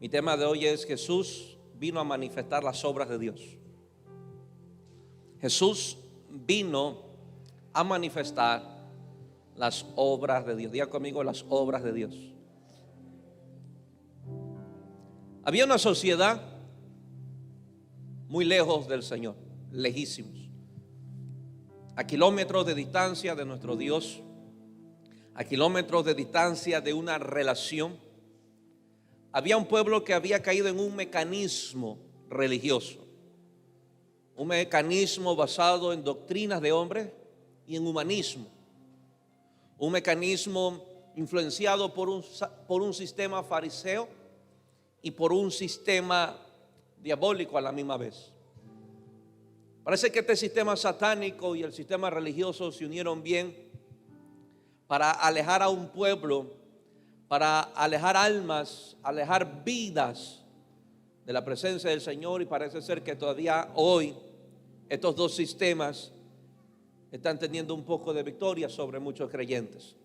Mi tema de hoy es: Jesús vino a manifestar las obras de Dios. Jesús vino a manifestar las obras de Dios. Diga conmigo: las obras de Dios. Había una sociedad muy lejos del Señor, lejísimos, a kilómetros de distancia de nuestro Dios, a kilómetros de distancia de una relación. Había un pueblo que había caído en un mecanismo religioso, un mecanismo basado en doctrinas de hombres y en humanismo, un mecanismo influenciado por un sistema fariseo y por un sistema diabólico a la misma vez. Parece que este sistema satánico y el sistema religioso se unieron bien para alejar a un pueblo, para alejar almas, alejar vidas de la presencia del Señor. Y parece ser que todavía hoy estos dos sistemas están teniendo un poco de victoria sobre muchos creyentes,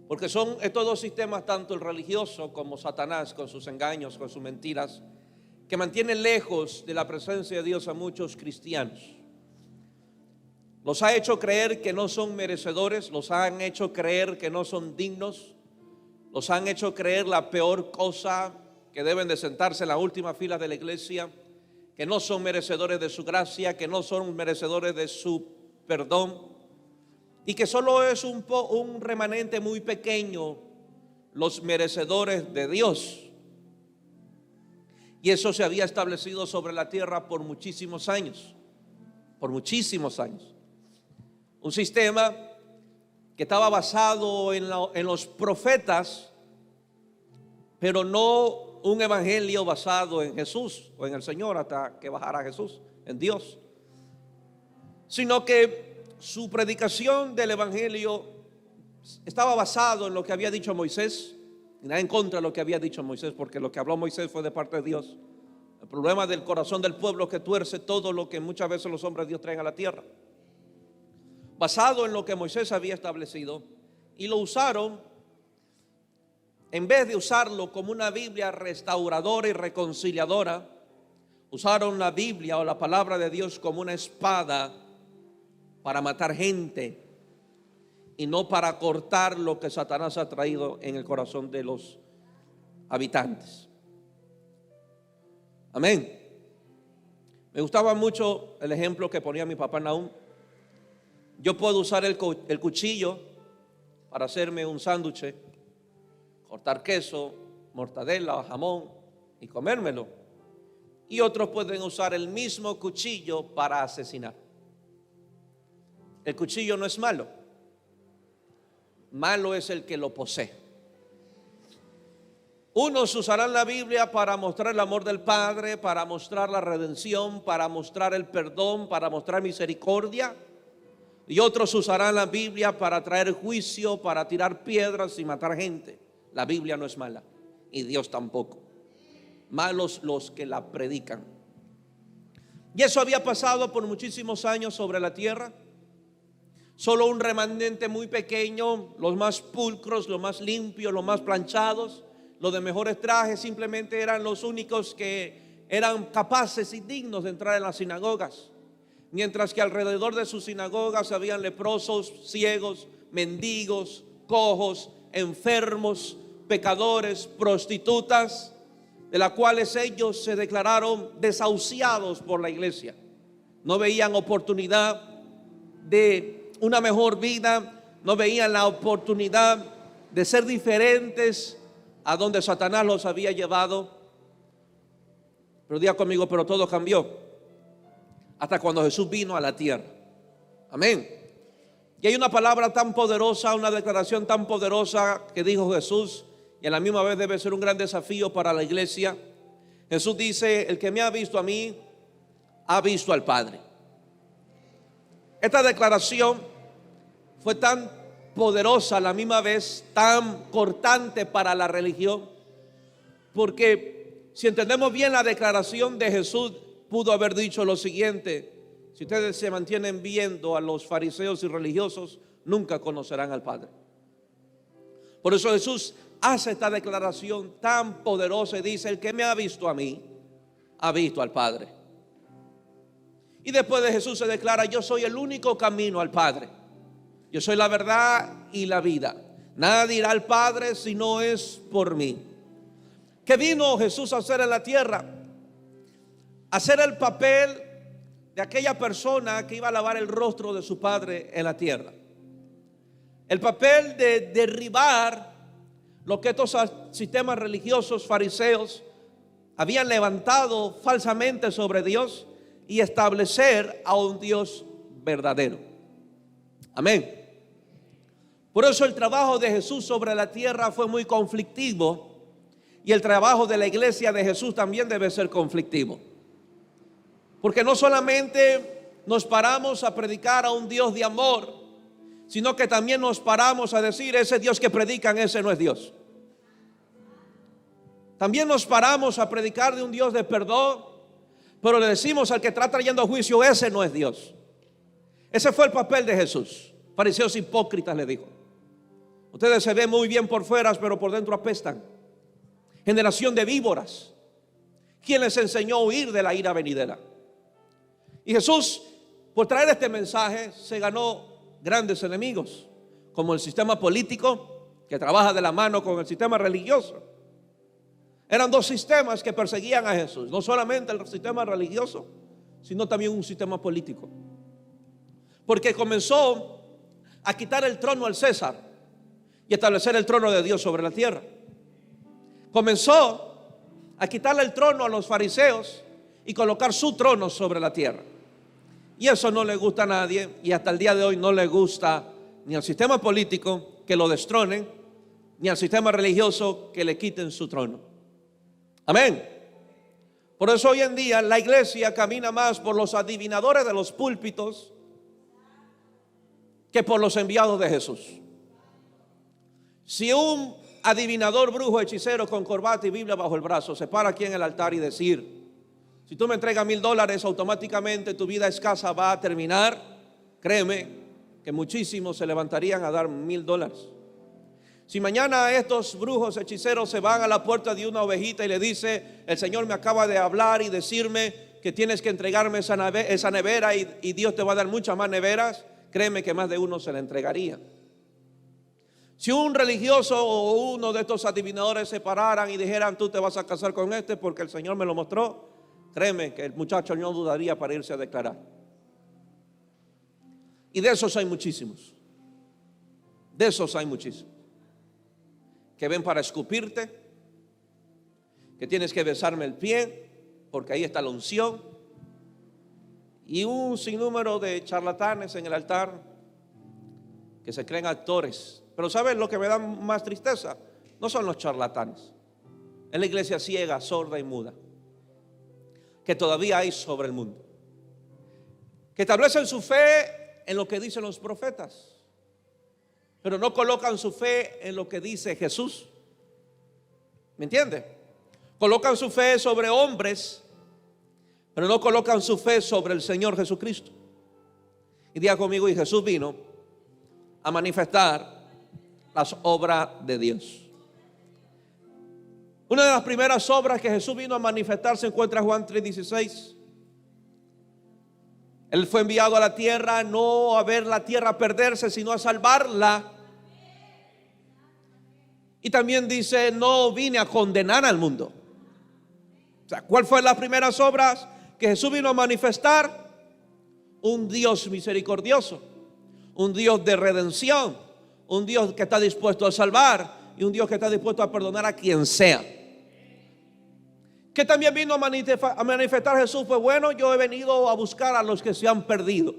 porque son estos dos sistemas, tanto el religioso como Satanás, con sus engaños, con sus mentiras, que mantienen lejos de la presencia de Dios a muchos cristianos. Los ha hecho creer que no son merecedores, los han hecho creer que no son dignos, los han hecho creer la peor cosa, que deben de sentarse en la última fila de la iglesia, que no son merecedores de su gracia, que no son merecedores de su perdón, y que solo es un remanente muy pequeño los merecedores de Dios. Y eso se había establecido sobre la tierra por muchísimos años, por muchísimos años. Un sistema que estaba basado en los profetas, pero no un evangelio basado en Jesús o en el Señor hasta que bajara Jesús, en Dios, sino que su predicación del evangelio estaba basado en lo que había dicho Moisés, y nada en contra de lo que había dicho Moisés, porque lo que habló Moisés fue de parte de Dios. El problema del corazón del pueblo que tuerce todo lo que muchas veces los hombres de Dios traen a la tierra, basado en lo que Moisés había establecido, y lo usaron, en vez de usarlo como una Biblia restauradora y reconciliadora, usaron la Biblia o la palabra de Dios como una espada para matar gente, y no para cortar lo que Satanás ha traído en el corazón de los habitantes. Amén. Me gustaba mucho el ejemplo que ponía mi papá Nahum. Yo puedo usar el cuchillo para hacerme un sándwich, cortar queso, mortadela o jamón y comérmelo. Y otros pueden usar el mismo cuchillo para asesinar. El cuchillo no es malo. Malo es el que lo posee. Unos usarán la Biblia para mostrar el amor del Padre, para mostrar la redención, para mostrar el perdón, para mostrar misericordia. Y otros usarán la Biblia para traer juicio, para tirar piedras y matar gente. La Biblia no es mala, y Dios tampoco. Malos los que la predican. Y eso había pasado por muchísimos años sobre la tierra. Solo un remanente muy pequeño, los más pulcros, los más limpios, los más planchados, los de mejores trajes, simplemente eran los únicos que eran capaces y dignos de entrar en las sinagogas. Mientras que alrededor de sus sinagogas habían leprosos, ciegos, mendigos, cojos, enfermos, pecadores, prostitutas, de las cuales ellos se declararon desahuciados por la iglesia. No veían oportunidad de una mejor vida, no veían la oportunidad de ser diferentes a donde Satanás los había llevado. Pero diga conmigo: pero todo cambió hasta cuando Jesús vino a la tierra. Amén. Y hay una palabra tan poderosa, una declaración tan poderosa que dijo Jesús, y a la misma vez debe ser un gran desafío para la iglesia. Jesús dice: el que me ha visto a mí, ha visto al Padre. Esta declaración fue tan poderosa, a la misma vez tan cortante para la religión, porque si entendemos bien la declaración de Jesús, pudo haber dicho lo siguiente: si ustedes se mantienen viendo a los fariseos y religiosos, nunca conocerán al Padre. Por eso Jesús hace esta declaración tan poderosa y dice: el que me ha visto a mí, ha visto al Padre. Y después de Jesús se declara: yo soy el único camino al Padre. Yo soy la verdad y la vida. Nadie irá al Padre si no es por mí. ¿Qué vino Jesús a hacer en la tierra? Hacer el papel de aquella persona que iba a lavar el rostro de su Padre en la tierra. El papel de derribar lo que estos sistemas religiosos fariseos habían levantado falsamente sobre Dios y establecer a un Dios verdadero. Amén. Por eso el trabajo de Jesús sobre la tierra fue muy conflictivo, y el trabajo de la iglesia de Jesús también debe ser conflictivo. Porque no solamente nos paramos a predicar a un Dios de amor, sino que también nos paramos a decir: ese Dios que predican, ese no es Dios. También nos paramos a predicar de un Dios de perdón, pero le decimos al que está trayendo juicio: ese no es Dios. Ese fue el papel de Jesús. Fariseos hipócritas, le dijo: ustedes se ven muy bien por fuera, pero por dentro apestan. Generación de víboras, ¿quién les enseñó a huir de la ira venidera? Y Jesús, por traer este mensaje, se ganó grandes enemigos, como el sistema político, que trabaja de la mano con el sistema religioso. Eran dos sistemas que perseguían a Jesús: no solamente el sistema religioso, sino también un sistema político. Porque comenzó a quitar el trono al César y establecer el trono de Dios sobre la tierra. Comenzó a quitarle el trono a los fariseos y colocar su trono sobre la tierra. Y eso no le gusta a nadie, y hasta el día de hoy no le gusta ni al sistema político que lo destronen, ni al sistema religioso que le quiten su trono. Amén. Por eso hoy en día la iglesia camina más por los adivinadores de los púlpitos que por los enviados de Jesús. Si un adivinador, brujo, hechicero con corbata y Biblia bajo el brazo se para aquí en el altar y decir: si tú me entregas $1,000, automáticamente tu vida escasa va a terminar, créeme que muchísimos se levantarían a dar $1,000. Si mañana estos brujos hechiceros se van a la puerta de una ovejita y le dice: el Señor me acaba de hablar y decirme que tienes que entregarme esa nevera y Dios te va a dar muchas más neveras, créeme que más de uno se la entregaría. Si un religioso o uno de estos adivinadores se pararan y dijeran: tú te vas a casar con este porque el Señor me lo mostró, créeme que el muchacho no dudaría para irse a declarar. Y de esos hay muchísimos. De esos hay muchísimos que ven para escupirte, que tienes que besarme el pie porque ahí está la unción, y un sinnúmero de charlatanes en el altar que se creen actores. Pero ¿saben lo que me da más tristeza? No son los charlatanes, es la iglesia ciega, sorda y muda que todavía hay sobre el mundo, que establecen su fe en lo que dicen los profetas, pero no colocan su fe en lo que dice Jesús. ¿Me entiende? Colocan su fe sobre hombres, pero no colocan su fe sobre el Señor Jesucristo. Y diga conmigo: y Jesús vino a manifestar las obras de Dios. Una de las primeras obras que Jesús vino a manifestar se encuentra en Juan 3:16. Él fue enviado a la tierra no a ver la tierra perderse, sino a salvarla. Y también dice: no vine a condenar al mundo. O sea, ¿cuál fue las primeras obras que Jesús vino a manifestar? Un Dios misericordioso, un Dios de redención, un Dios que está dispuesto a salvar y un Dios que está dispuesto a perdonar a quien sea. Que también vino a manifestar Jesús fue: bueno, yo he venido a buscar a los que se han perdido.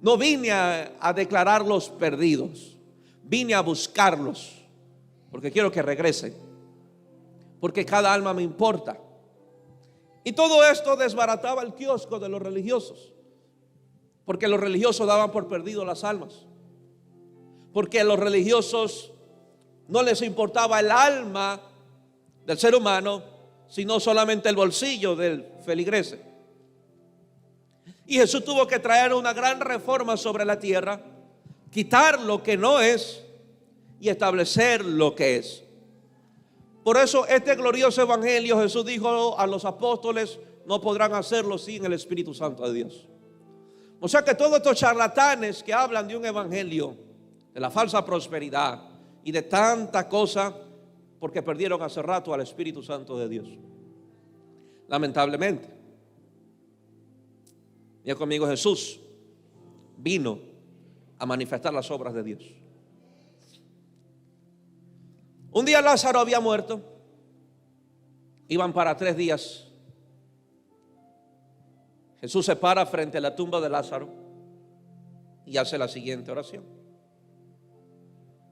No vine a declararlos perdidos, vine a buscarlos porque quiero que regresen, porque cada alma me importa. Y todo esto desbarataba el kiosco de los religiosos, porque los religiosos daban por perdido las almas, porque a los religiosos no les importaba el alma del ser humano, sino solamente el bolsillo del feligrese. Y Jesús tuvo que traer una gran reforma sobre la tierra, quitar lo que no es y establecer lo que es. Por eso este glorioso evangelio, Jesús dijo a los apóstoles, no podrán hacerlo sin el Espíritu Santo de Dios. O sea que todos estos charlatanes que hablan de un evangelio, de la falsa prosperidad y de tanta cosa, porque perdieron hace rato al Espíritu Santo de Dios. Lamentablemente. Ya conmigo, Jesús vino a manifestar las obras de Dios. Un día Lázaro había muerto. Iban para 3 días. Jesús se para frente a la tumba de Lázaro y hace la siguiente oración: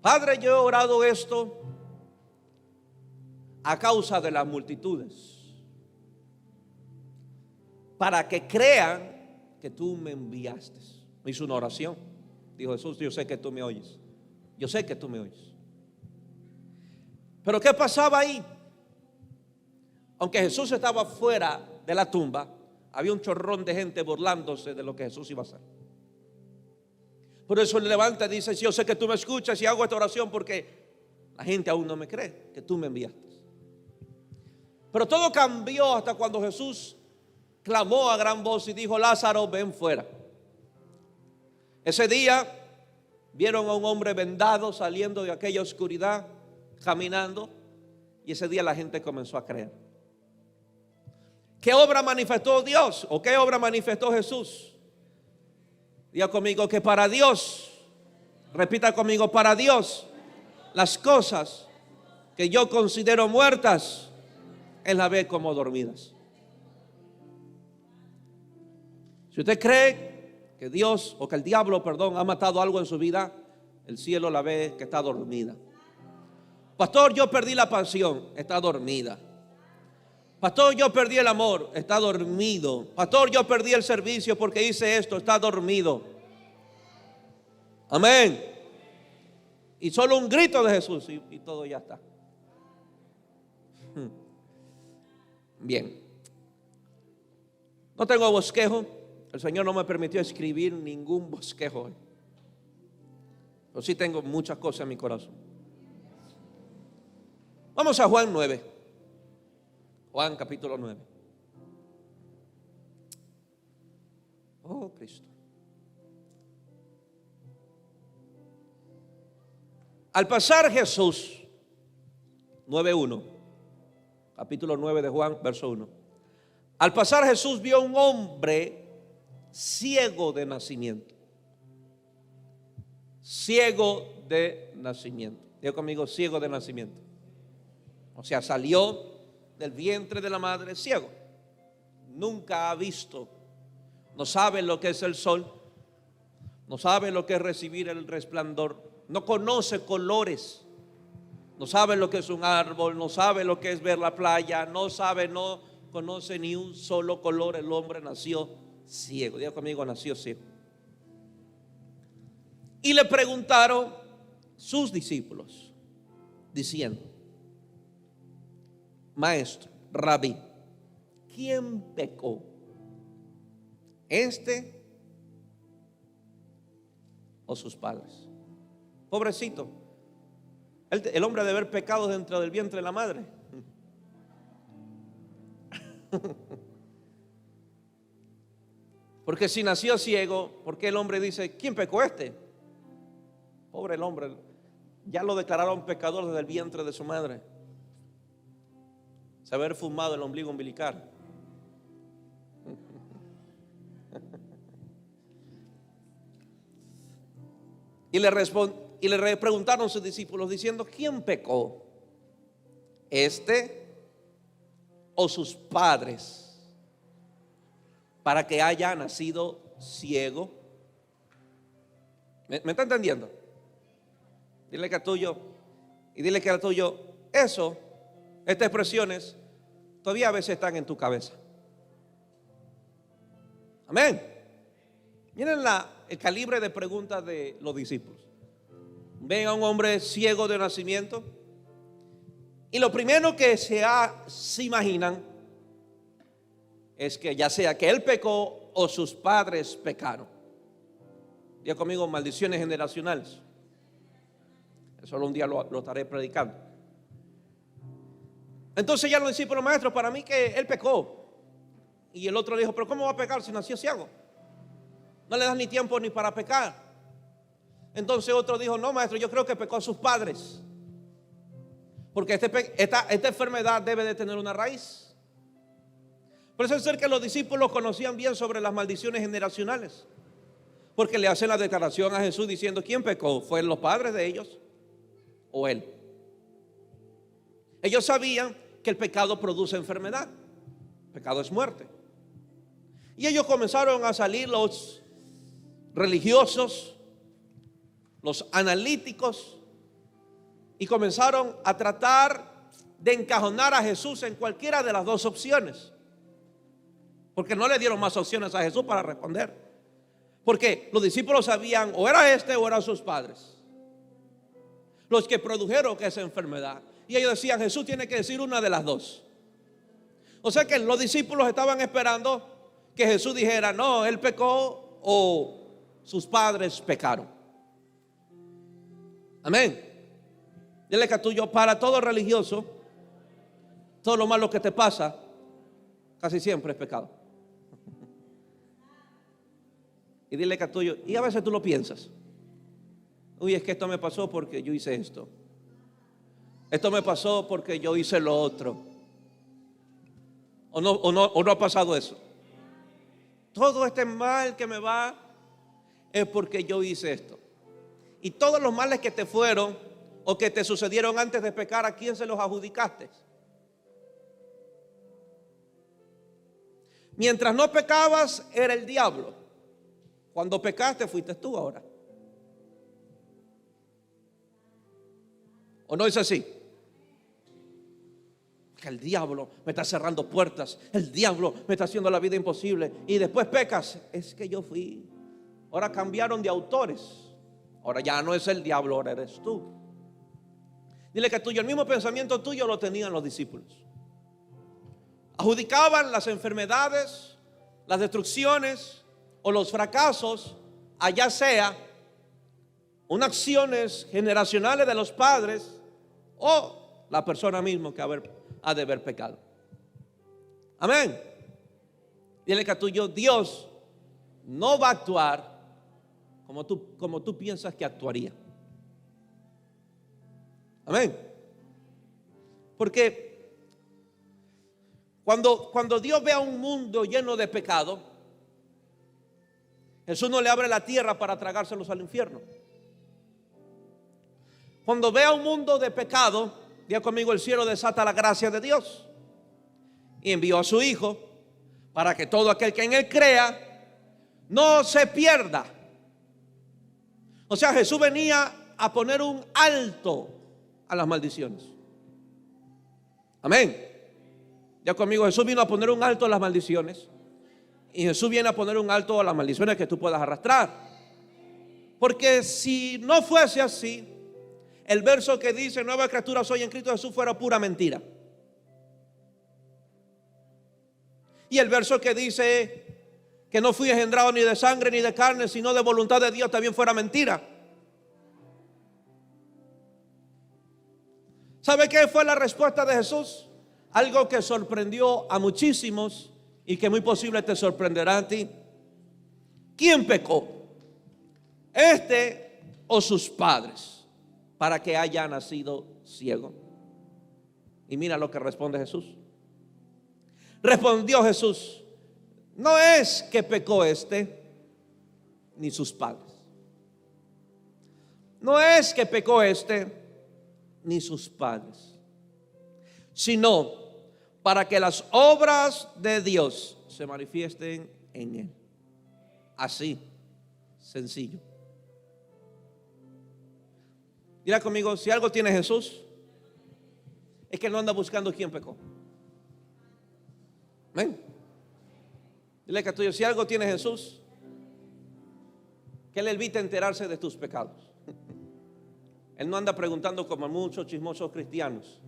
Padre, yo he orado esto a causa de las multitudes, para que crean que tú me enviaste. Hizo una oración. Dijo Jesús, yo sé que tú me oyes. Yo sé que tú me oyes. Pero ¿qué pasaba ahí? Aunque Jesús estaba fuera de la tumba, había un chorrón de gente burlándose de lo que Jesús iba a hacer. Por eso él levanta y dice, yo sé que tú me escuchas y hago esta oración porque la gente aún no me cree que tú me enviaste. Pero todo cambió hasta cuando Jesús clamó a gran voz y dijo, Lázaro, ven fuera. Ese día vieron a un hombre vendado saliendo de aquella oscuridad, caminando, y ese día la gente comenzó a creer. ¿Qué obra manifestó Dios o qué obra manifestó Jesús? Diga conmigo que para Dios, repita conmigo, para Dios, las cosas que yo considero muertas, Él las ve como dormidas. Si usted cree que Dios o que el diablo, ha matado algo en su vida, el cielo la ve que está dormida. Pastor, yo perdí la pasión, está dormida. Pastor, yo perdí el amor, está dormido. Pastor, yo perdí el servicio porque hice esto, está dormido. Amén. Y solo un grito de Jesús y todo ya está. Bien. No tengo bosquejo. El Señor no me permitió escribir ningún bosquejo hoy. Pero sí tengo muchas cosas en mi corazón. Vamos a Juan 9. Juan capítulo 9. Oh, Cristo. Al pasar Jesús, 9:1, capítulo 9 de Juan, verso 1. Al pasar Jesús vio un hombre ciego de nacimiento. Ciego de nacimiento. Diga conmigo, ciego de nacimiento. O sea, salió del vientre de la madre ciego. Nunca ha visto, no sabe lo que es el sol, no sabe lo que es recibir el resplandor, no conoce colores, no sabe lo que es un árbol, no sabe lo que es ver la playa, no conoce ni un solo color. El hombre nació ciego. Diga conmigo, nació ciego. Y le preguntaron sus discípulos, diciendo, Maestro, Rabí, ¿quién pecó? ¿Este o sus padres? Pobrecito, el hombre debe haber pecado dentro del vientre de la madre. Porque si nació ciego, ¿por qué el hombre dice, ¿quién pecó este? Pobre el hombre, ya lo declararon pecador desde el vientre de su madre. Se haber fumado el ombligo umbilical. Y le preguntaron sus discípulos diciendo, ¿quién pecó? ¿Este o sus padres? Para que haya nacido ciego. ¿Me está entendiendo? Dile que a tuyo y dile que a tuyo, estas expresiones todavía a veces están en tu cabeza. Amén. Miren el calibre de preguntas de los discípulos. Ven a un hombre ciego de nacimiento y lo primero que se imaginan es que ya sea que él pecó o sus padres pecaron. Diga conmigo, maldiciones generacionales. que solo un día lo estaré predicando. Entonces ya los discípulos, maestro, para mí que él pecó. Y el otro dijo, pero ¿cómo va a pecar si nació ciego? No le das ni tiempo ni para pecar. Entonces otro dijo, no, maestro, yo creo que pecó a sus padres, porque esta enfermedad debe de tener una raíz. Parece ser que los discípulos conocían bien sobre las maldiciones generacionales, porque le hacen la declaración a Jesús diciendo, ¿quién pecó? ¿Fueron los padres de ellos o él? Ellos sabían que el pecado produce enfermedad. El pecado es muerte. Y ellos comenzaron a salir, los religiosos, los analíticos, y comenzaron a tratar de encajonar a Jesús en cualquiera de las dos opciones, porque no le dieron más opciones a Jesús para responder, porque los discípulos sabían o era este o eran sus padres los que produjeron esa enfermedad, y ellos decían, Jesús tiene que decir una de las dos. O sea que los discípulos estaban esperando que Jesús dijera, no, él pecó o sus padres pecaron. Amén. Dile que a tuyo, para todo religioso, todo lo malo que te pasa casi siempre es pecado. Y dile que a tuyo, y a veces tú lo piensas, uy, es que esto me pasó porque yo hice esto, esto me pasó porque yo hice lo otro. ¿O no ha pasado eso? Todo este mal que me va es porque yo hice esto. Y todos los males que te fueron o que te sucedieron antes de pecar, ¿a quién se los adjudicaste? Mientras no pecabas, era el diablo. Cuando pecaste, fuiste tú ahora. ¿O no es así? Que el diablo me está cerrando puertas, el diablo me está haciendo la vida imposible, y después pecas. Es que yo fui. Ahora cambiaron de autores. Ahora ya no es el diablo, ahora eres tú. Dile que tuyo, el mismo pensamiento tuyo lo tenían los discípulos. Adjudicaban las enfermedades, las destrucciones o los fracasos, allá sea unas acciones generacionales de los padres o la persona misma que ha de haber pecado. Amén. Dile que a tuyo, Dios no va a actuar como tú piensas que actuaría. Amén. Porque cuando Dios ve a un mundo lleno de pecado, Jesús no le abre la tierra para tragárselos al infierno. Cuando ve a un mundo de pecado, diga conmigo, el cielo desata la gracia de Dios y envió a su Hijo para que todo aquel que en él crea no se pierda. O sea, Jesús venía a poner un alto a las maldiciones. Amén. Ya conmigo, Jesús vino a poner un alto a las maldiciones. Y Jesús viene a poner un alto a las maldiciones que tú puedas arrastrar. Porque si no fuese así, el verso que dice, nueva criatura soy en Cristo Jesús, fuera pura mentira. Y el verso que dice que no fui engendrado ni de sangre ni de carne, sino de voluntad de Dios, también fuera mentira. ¿Sabe qué fue la respuesta de Jesús? Algo que sorprendió a muchísimos y que muy posible te sorprenderá a ti. ¿Quién pecó? ¿Este o sus padres? Para que haya nacido ciego. Y mira lo que responde Jesús. Respondió Jesús, no es que pecó este ni sus padres. No es que pecó este ni sus padres, sino para que las obras de Dios se manifiesten en él. Así, sencillo. Dirá conmigo, si algo tiene Jesús, es que no anda buscando quién pecó. Amén. Dile que tuyo, si algo tiene Jesús, que Él evita enterarse de tus pecados. Él no anda preguntando como muchos chismosos cristianos.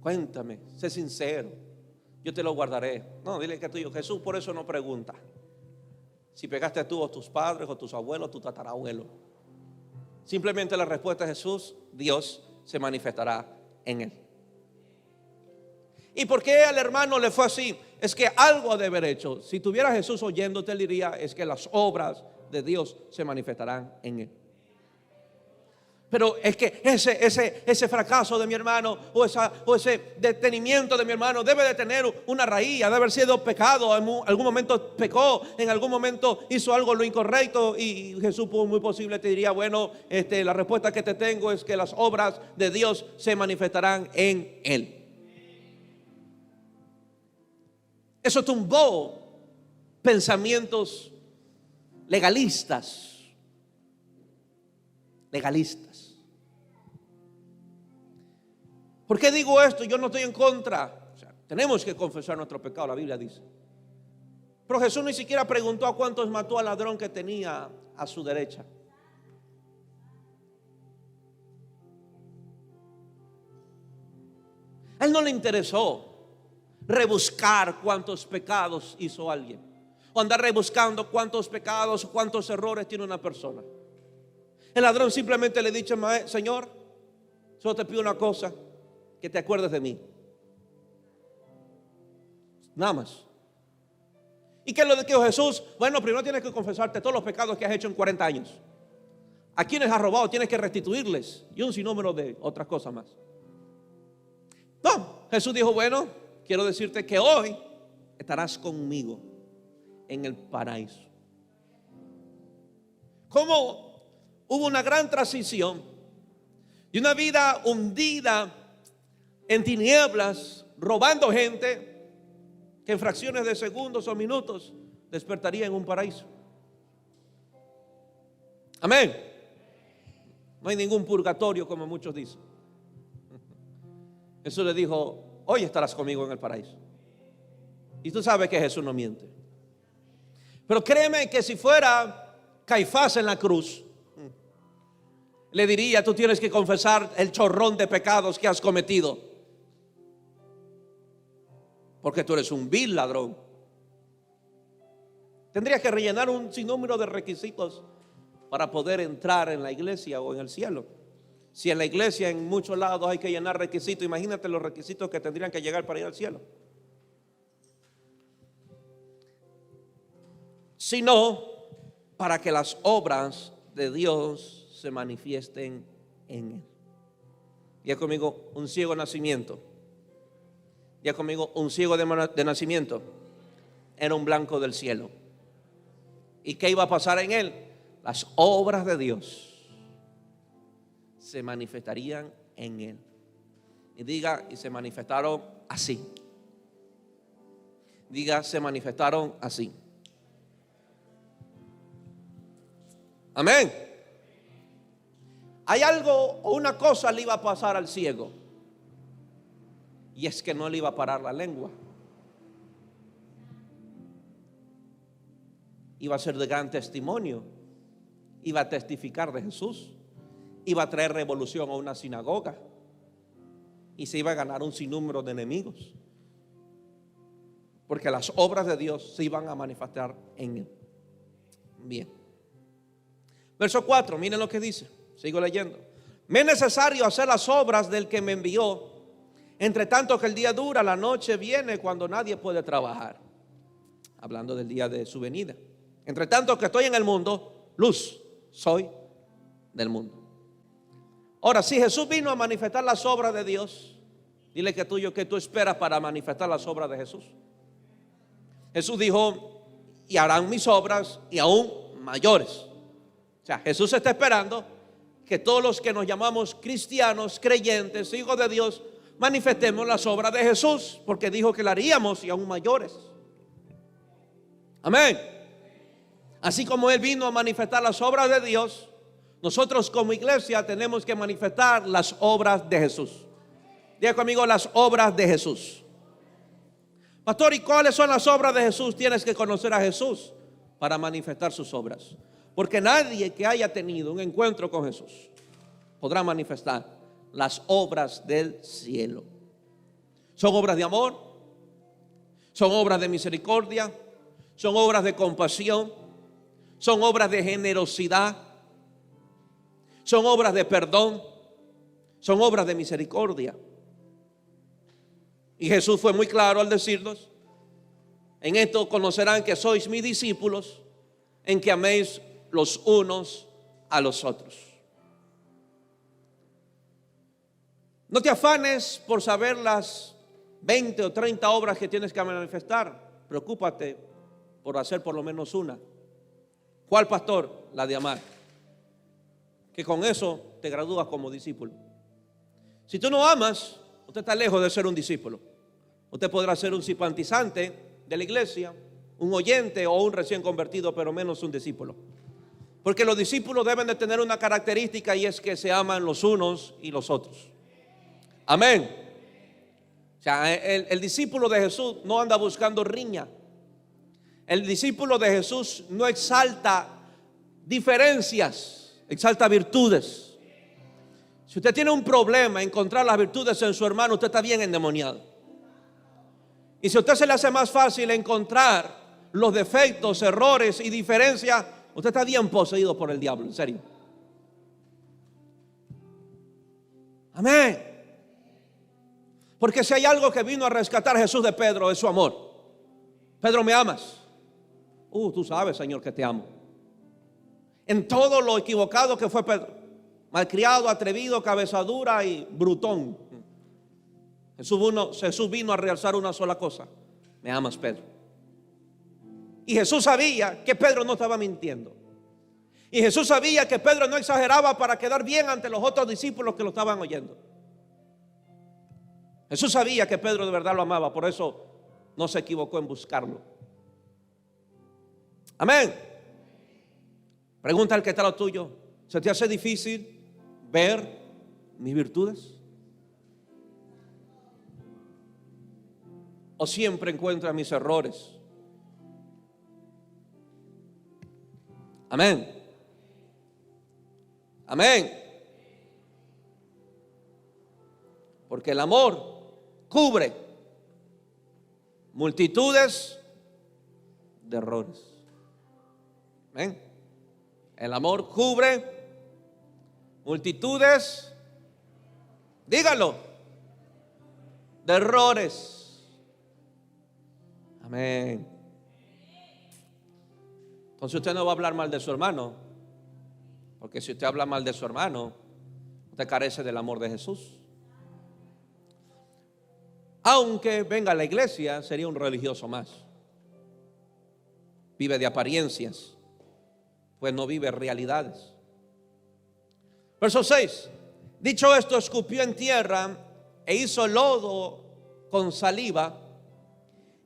Cuéntame, sé sincero, yo te lo guardaré. No, dile que tuyo, Jesús por eso no pregunta si pegaste tú o tus padres o tus abuelos o tu tatarabuelo. Simplemente la respuesta de Jesús: Dios se manifestará en él. ¿Y por qué al hermano le fue así? Es que algo ha de haber hecho. Si tuviera Jesús oyéndote, él diría: es que las obras de Dios se manifestarán en él. Pero es que ese fracaso de mi hermano o ese detenimiento de mi hermano debe de tener una raíz, ha de haber sido pecado. En algún momento pecó, en algún momento hizo algo lo incorrecto, y Jesús muy posible te diría: bueno, la respuesta que te tengo es que las obras de Dios se manifestarán en él. Eso tumbó pensamientos legalistas. ¿Por qué digo esto? Yo no estoy en contra. O sea, tenemos que confesar nuestro pecado, la Biblia dice. Pero Jesús ni siquiera preguntó a cuántos mató al ladrón que tenía a su derecha. A él no le interesó rebuscar cuántos pecados hizo alguien, o andar rebuscando cuántos pecados o cuántos errores tiene una persona. El ladrón simplemente le dice: Señor, solo te pido una cosa, que te acuerdes de mí. Nada más. ¿Y qué es lo que dijo Jesús? Bueno, primero tienes que confesarte todos los pecados que has hecho en 40 años. A quienes has robado tienes que restituirles, y un sinnúmero de otras cosas más. No, Jesús dijo: bueno, quiero decirte que hoy estarás conmigo en el paraíso. ¿Cómo hubo una gran transición de una vida hundida en tinieblas, robando gente, que en fracciones de segundos o minutos despertaría en un paraíso? Amén. No hay ningún purgatorio como muchos dicen. Jesús le dijo: hoy estarás conmigo en el paraíso. Y tú sabes que Jesús no miente. Pero créeme que si fuera Caifás en la cruz, le diría: tú tienes que confesar el chorrón de pecados que has cometido, porque tú eres un vil ladrón. Tendrías que rellenar un sinnúmero de requisitos para poder entrar en la iglesia o en el cielo. Si en la iglesia en muchos lados hay que llenar requisitos, imagínate los requisitos que tendrían que llegar para ir al cielo. Sino para que las obras de Dios se manifiesten en él. Ya conmigo: un ciego nacimiento. Ya conmigo: un ciego de nacimiento era un blanco del cielo. ¿Y qué iba a pasar en él? Las obras de Dios se manifestarían en él. Y diga: y se manifestaron así. Diga: se manifestaron así. Amén. Hay algo o una cosa le iba a pasar al ciego, y es que no le iba a parar la lengua. Iba a ser de gran testimonio, iba a testificar de Jesús, iba a traer revolución a una sinagoga, y se iba a ganar un sinnúmero de enemigos, porque las obras de Dios se iban a manifestar en él. Bien. Verso 4, miren lo que dice. Sigo leyendo. Me es necesario hacer las obras del que me envió, entre tanto que el día dura, la noche viene cuando nadie puede trabajar. Hablando del día de su venida. Entre tanto que estoy en el mundo, luz soy del mundo. Ahora, si Jesús vino a manifestar las obras de Dios, dile que tuyo, que tú esperas para manifestar las obras de Jesús. Jesús dijo: y harán mis obras y aún mayores. O sea, Jesús está esperando que todos los que nos llamamos cristianos, creyentes, hijos de Dios, manifestemos las obras de Jesús, porque dijo que la haríamos y aún mayores. Amén. Así como Él vino a manifestar las obras de Dios, nosotros como iglesia tenemos que manifestar las obras de Jesús. Diga conmigo: las obras de Jesús. Pastor, ¿y cuáles son las obras de Jesús? Tienes que conocer a Jesús para manifestar sus obras. Porque nadie que haya tenido un encuentro con Jesús podrá manifestar las obras del cielo. Son obras de amor, son obras de misericordia, son obras de compasión, son obras de generosidad, son obras de perdón, son obras de misericordia. Y Jesús fue muy claro al decirnos: en esto conocerán que sois mis discípulos, en que améis los unos a los otros. No te afanes por saber las 20 o 30 obras que tienes que manifestar. Preocúpate por hacer por lo menos una. ¿Cuál, pastor? La de amar. Que con eso te gradúas como discípulo. Si tú no amas, usted está lejos de ser un discípulo. Usted podrá ser un simpatizante de la iglesia, un oyente o un recién convertido, pero menos un discípulo. Porque los discípulos deben de tener una característica, y es que se aman los unos y los otros. Amén. O sea, el discípulo de Jesús no anda buscando riña. El discípulo de Jesús no exalta diferencias, exalta virtudes. Si usted tiene un problema encontrar las virtudes en su hermano, usted está bien endemoniado. Y si a usted se le hace más fácil encontrar los defectos, errores y diferencias, usted está bien poseído por el diablo, en serio. Amén. Porque si hay algo que vino a rescatar Jesús de Pedro, es su amor. Pedro, ¿me amas? Tú sabes, Señor, que te amo. En todo lo equivocado que fue Pedro, malcriado, atrevido, cabeza dura y brutón, Jesús vino a realzar una sola cosa: me amas, Pedro. Y Jesús sabía que Pedro no estaba mintiendo. Y Jesús sabía que Pedro no exageraba para quedar bien ante los otros discípulos que lo estaban oyendo. Jesús sabía que Pedro de verdad lo amaba, por eso no se equivocó en buscarlo. Amén. Pregunta al que está a lo tuyo: ¿se te hace difícil ver mis virtudes? ¿O siempre encuentras mis errores? Amén. Amén. Porque el amor cubre multitudes de errores. Amén. El amor cubre multitudes, dígalo, de errores. Amén. Entonces usted no va a hablar mal de su hermano, porque si usted habla mal de su hermano, usted carece del amor de Jesús. Aunque venga a la iglesia, sería un religioso más. Vive de apariencias, pues no vive realidades. Verso 6. Dicho esto, escupió en tierra e hizo lodo con saliva,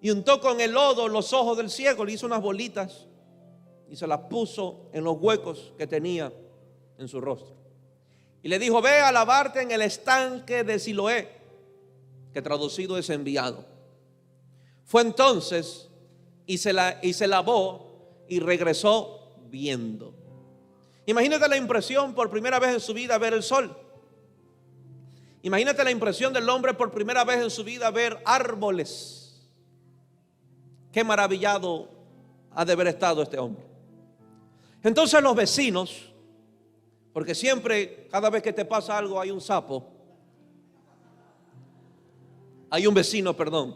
y untó con el lodo los ojos del ciego. Le hizo unas bolitas y se las puso en los huecos que tenía en su rostro. Y le dijo: ve a lavarte en el estanque de Siloé, que traducido es enviado. Fue entonces y se lavó y regresó viendo. Imagínate la impresión por primera vez en su vida ver el sol. Imagínate la impresión del hombre por primera vez en su vida ver árboles. Qué maravillado ha de haber estado este hombre. Entonces los vecinos, porque siempre, cada vez que te pasa algo, hay un sapo, hay un vecino, perdón,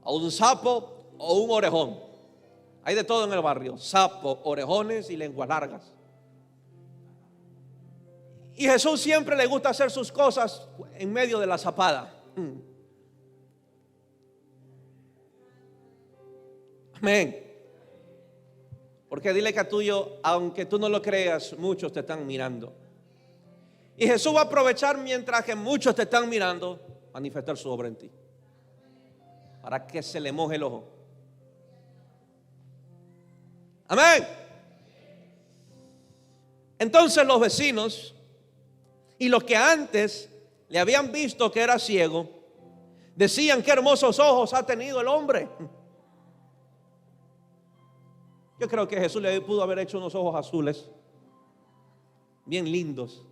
o un sapo o un orejón. Hay de todo en el barrio: sapos, orejones y lenguas largas. Y Jesús siempre le gusta hacer sus cosas en medio de la zapada. Amén. Porque dile que a tuyo, aunque tú no lo creas, muchos te están mirando. Y Jesús va a aprovechar, mientras que muchos te están mirando, manifestar su obra en ti, para que se le moje el ojo. Amén. Entonces los vecinos y los que antes le habían visto que era ciego, decían: qué hermosos ojos ha tenido el hombre. Yo creo que Jesús le pudo haber hecho unos ojos azules, bien lindos.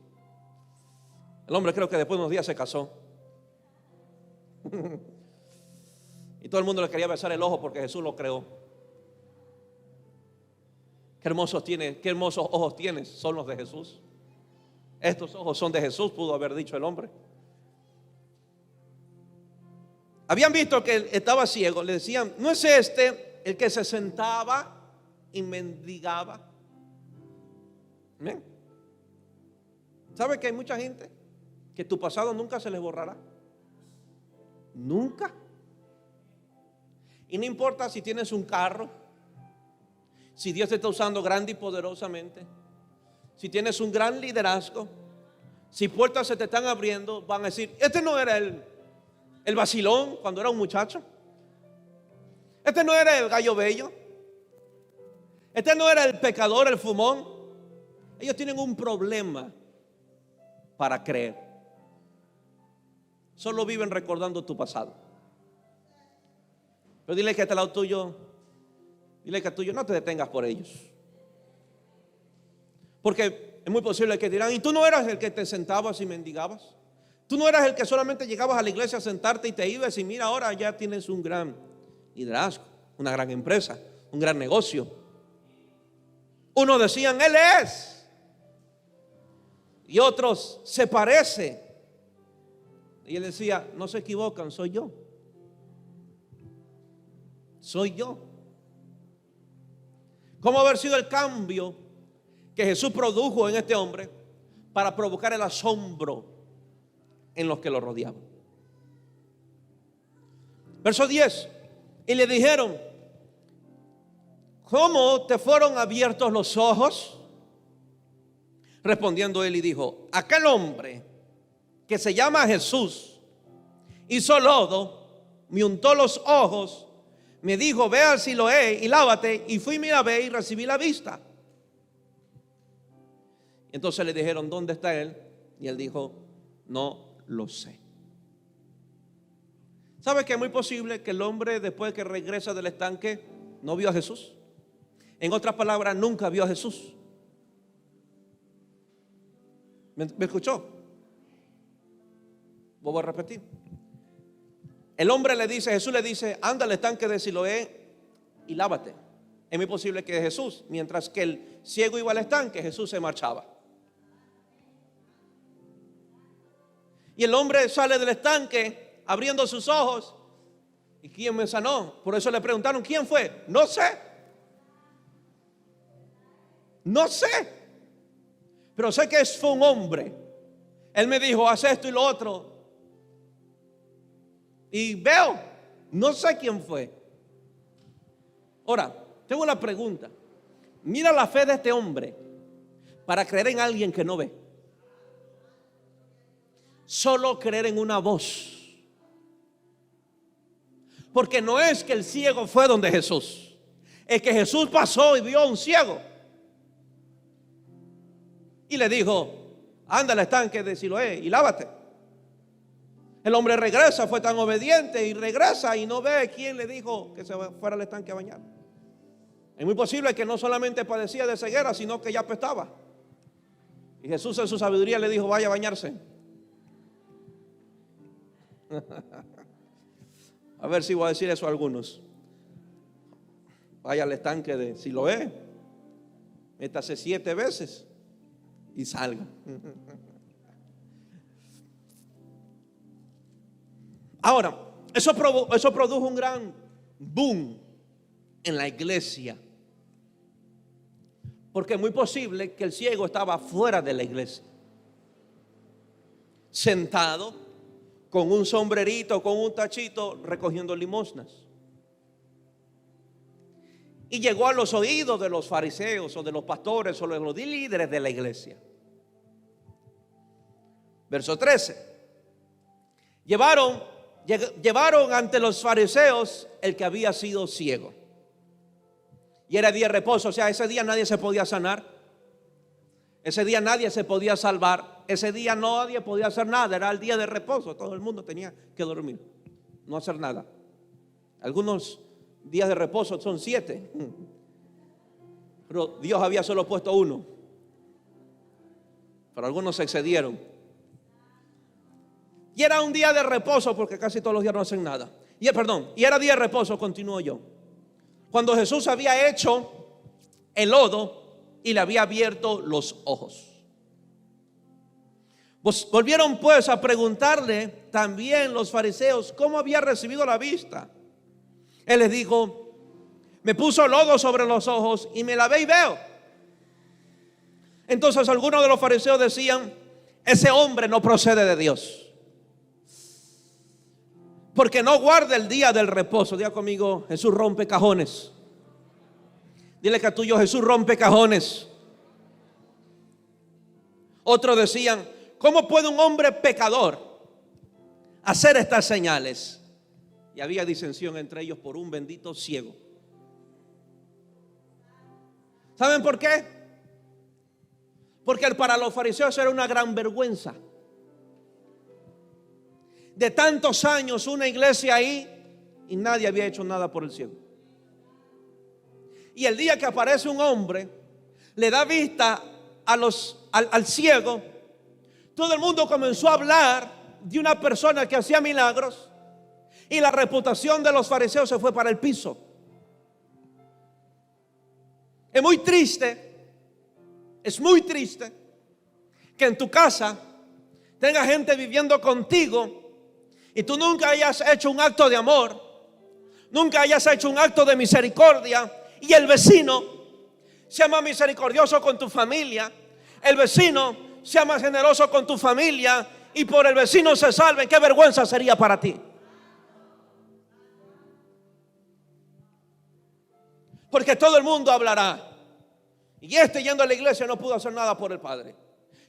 El hombre, creo que después de unos días se casó. Y todo el mundo le quería besar el ojo porque Jesús lo creó. Qué hermosos ojos tienes, son los de Jesús. Estos ojos son de Jesús, pudo haber dicho el hombre. Habían visto que él estaba ciego. Le decían, ¿no es este el que se sentaba y mendigaba? ¿Ven? ¿Sabe que hay mucha gente que tu pasado nunca se les borrará? Nunca. Y no importa si tienes un carro, si Dios te está usando grande y poderosamente, si tienes un gran liderazgo, si puertas se te están abriendo, van a decir, este no era el vacilón cuando era un muchacho, este no era el gallo bello, este no era el pecador, el fumón. Ellos tienen un problema para creer. Solo viven recordando tu pasado. Pero dile que este lado tuyo, dile que tuyo, no te detengas por ellos. Porque es muy posible que dirán, ¿y tú no eras el que te sentabas y mendigabas? ¿Tú no eras el que solamente llegabas a la iglesia a sentarte y te ibas? Y mira, ahora ya tienes un gran liderazgo, una gran empresa, un gran negocio. Unos decían, Él es. Y otros, se parece. Y él decía, no se equivocan, soy yo. Soy yo. ¿Cómo haber sido el cambio que Jesús produjo en este hombre para provocar el asombro en los que lo rodeaban? Verso 10. Y le dijeron, ¿cómo te fueron abiertos los ojos? Respondiendo él y dijo, aquel hombre que se llama Jesús hizo lodo, me untó los ojos, me dijo, ve al Siloé y lávate, y fui, me lavé y recibí la vista. Entonces le dijeron, ¿dónde está él? Y él dijo, no lo sé. ¿Sabe que es muy posible que el hombre, después que regresa del estanque, no vio a Jesús? En otras palabras, nunca vio a Jesús. ¿Me escuchó? Voy a repetir. El hombre le dice, Jesús le dice, anda al estanque de Siloé y lávate. Es muy posible que Jesús, mientras que el ciego iba al estanque, Jesús se marchaba. Y el hombre sale del estanque abriendo sus ojos. ¿Y quién me sanó? Por eso le preguntaron, ¿quién fue? No sé. No sé. Pero sé que fue un hombre. Él me dijo, haz esto y lo otro. Y veo, no sé quién fue. Ahora, tengo una pregunta. Mira la fe de este hombre para creer en alguien que no ve. Solo creer en una voz. Porque no es que el ciego fue donde Jesús. Es que Jesús pasó y vio a un ciego. Y le dijo, anda al estanque de Siloé y lávate. El hombre regresa, fue tan obediente y regresa y no ve quién le dijo que se fuera al estanque a bañar. Es muy posible que no solamente padecía de ceguera, sino que ya apestaba. Y Jesús en su sabiduría le dijo, vaya a bañarse. A ver si voy a decir eso a algunos. Vaya al estanque de Siloé, métase 7 veces y salga. Ahora, eso produjo un gran boom en la iglesia. Porque es muy posible que el ciego estaba fuera de la iglesia, sentado con un sombrerito, con un tachito, recogiendo limosnas. Y llegó a los oídos de los fariseos o de los pastores o de los líderes de la iglesia. Verso 13. Llevaron ante los fariseos el que había sido ciego. Y era día de reposo, o sea, ese día nadie se podía sanar. Ese día nadie se podía salvar. Ese día nadie podía hacer nada, era el día de reposo. Todo el mundo tenía que dormir, no hacer nada. Algunos días de reposo son 7, pero Dios había solo puesto 1. Pero algunos se excedieron. Y era un día de reposo porque casi todos los días no hacen nada. Y era día de reposo, continúo yo. Cuando Jesús había hecho el lodo y le había abierto los ojos. Volvieron pues a preguntarle también los fariseos cómo había recibido la vista. Él les dijo: me puso lodo sobre los ojos y me lavé y veo. Entonces algunos de los fariseos decían: ese hombre no procede de Dios, porque no guarda el día del reposo. Diga conmigo: Jesús rompe cajones. Dile que a tuyo: Jesús rompe cajones. Otros decían: ¿cómo puede un hombre pecador hacer estas señales? Y había disensión entre ellos por un bendito ciego. ¿Saben por qué? Porque para los fariseos era una gran vergüenza. De tantos años una iglesia ahí y nadie había hecho nada por el ciego. Y el día que aparece un hombre, le da vista al ciego, todo el mundo comenzó a hablar de una persona que hacía milagros y la reputación de los fariseos se fue para el piso. Es muy triste que en tu casa tenga gente viviendo contigo y tú nunca hayas hecho un acto de amor, nunca hayas hecho un acto de misericordia, y el vecino sea más misericordioso con tu familia, el vecino sea más generoso con tu familia y por el vecino se salven. Qué vergüenza sería para ti. Porque todo el mundo hablará: y este yendo a la iglesia no pudo hacer nada por el padre,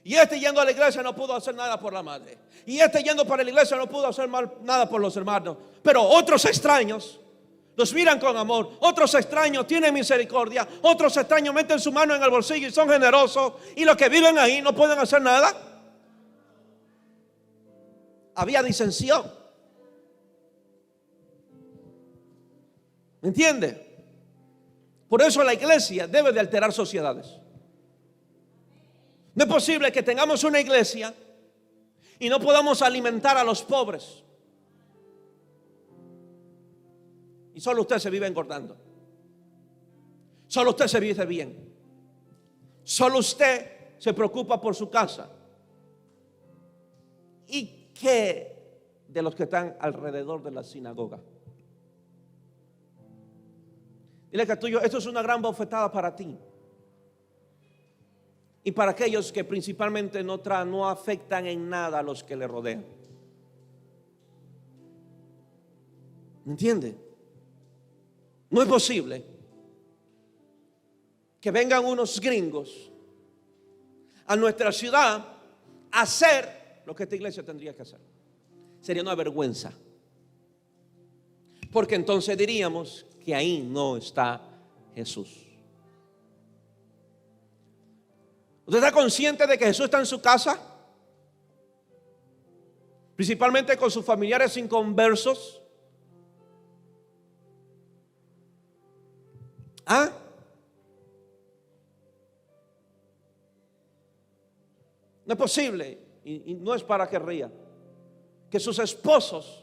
y este yendo a la iglesia no pudo hacer nada por la madre, y este yendo para la iglesia no pudo hacer nada por los hermanos. Pero otros extraños los miran con amor, otros extraños tienen misericordia, otros extraños meten su mano en el bolsillo y son generosos, y los que viven ahí no pueden hacer nada. Había disensión. ¿Me entiende? Por eso la iglesia debe de alterar sociedades. No es posible que tengamos una iglesia y no podamos alimentar a los pobres y solo usted se vive engordando, solo usted se vive bien, solo usted se preocupa por su casa. ¿Y qué de los que están alrededor de la sinagoga? Dile que tuyo: esto es una gran bofetada para ti y para aquellos que principalmente no afectan en nada a los que le rodean. ¿Me entiende? No es posible que vengan unos gringos a nuestra ciudad a hacer lo que esta iglesia tendría que hacer. Sería una vergüenza, porque entonces diríamos que ahí no está Jesús. ¿Usted está consciente de que Jesús está en su casa? Principalmente con sus familiares inconversos. ¿Ah? No es posible, y no es para que ría, que sus esposos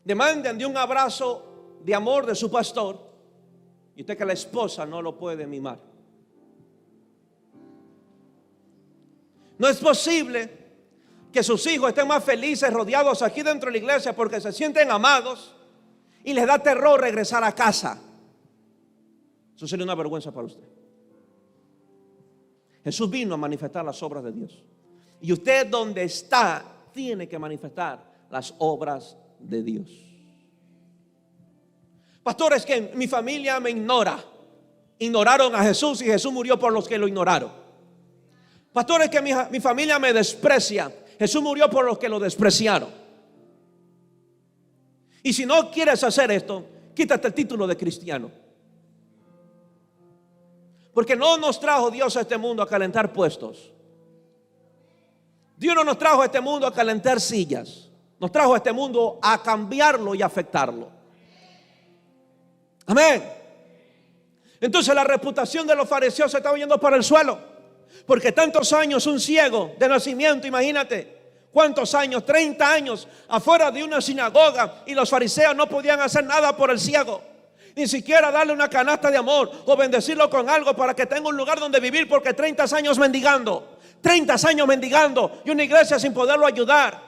demanden de un abrazo de amor de su pastor y usted, que la esposa no lo puede mimar. No es posible que sus hijos estén más felices rodeados aquí dentro de la iglesia porque se sienten amados y les da terror regresar a casa. Eso sería una vergüenza para usted. Jesús vino a manifestar las obras de Dios, y usted donde está tiene que manifestar las obras de Dios. Pastor, es que mi familia me ignora. Ignoraron a Jesús y Jesús murió por los que lo ignoraron. Pastor, es que mi familia me desprecia. Jesús murió por los que lo despreciaron. Y si no quieres hacer esto, quítate el título de cristiano. Porque no nos trajo Dios a este mundo a calentar puestos. Dios no nos trajo a este mundo a calentar sillas. Nos trajo a este mundo a cambiarlo y afectarlo. Amén. Entonces la reputación de los fariseos se estaba yendo para el suelo, porque tantos años un ciego de nacimiento, imagínate cuántos años, 30 años afuera de una sinagoga, y los fariseos no podían hacer nada por el ciego. Ni siquiera darle una canasta de amor o bendecirlo con algo para que tenga un lugar donde vivir, porque 30 años mendigando, 30 años mendigando y una iglesia sin poderlo ayudar.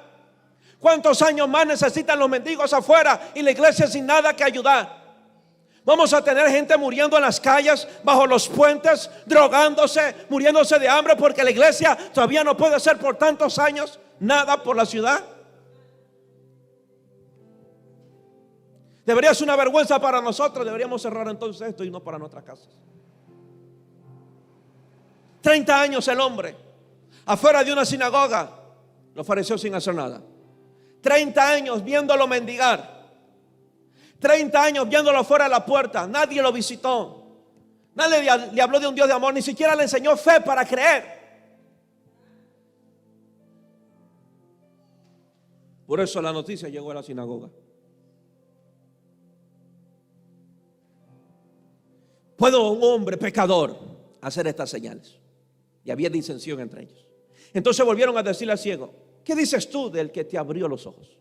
¿Cuántos años más necesitan los mendigos afuera y la iglesia sin nada que ayudar? Vamos a tener gente muriendo en las calles, bajo los puentes, drogándose, muriéndose de hambre, porque la iglesia todavía no puede hacer por tantos años nada por la ciudad. Debería ser una vergüenza para nosotros. Deberíamos cerrar entonces esto y no para nuestras casas. 30 años el hombre afuera de una sinagoga, los fariseos sin hacer nada. 30 años viéndolo mendigar. 30 años viéndolo fuera de la puerta. Nadie lo visitó. Nadie le habló de un Dios de amor. Ni siquiera le enseñó fe para creer. Por eso la noticia llegó a la sinagoga. ¿Puede un hombre pecador hacer estas señales? Y había disensión entre ellos. Entonces volvieron a decirle al ciego: ¿qué dices tú del que te abrió los ojos?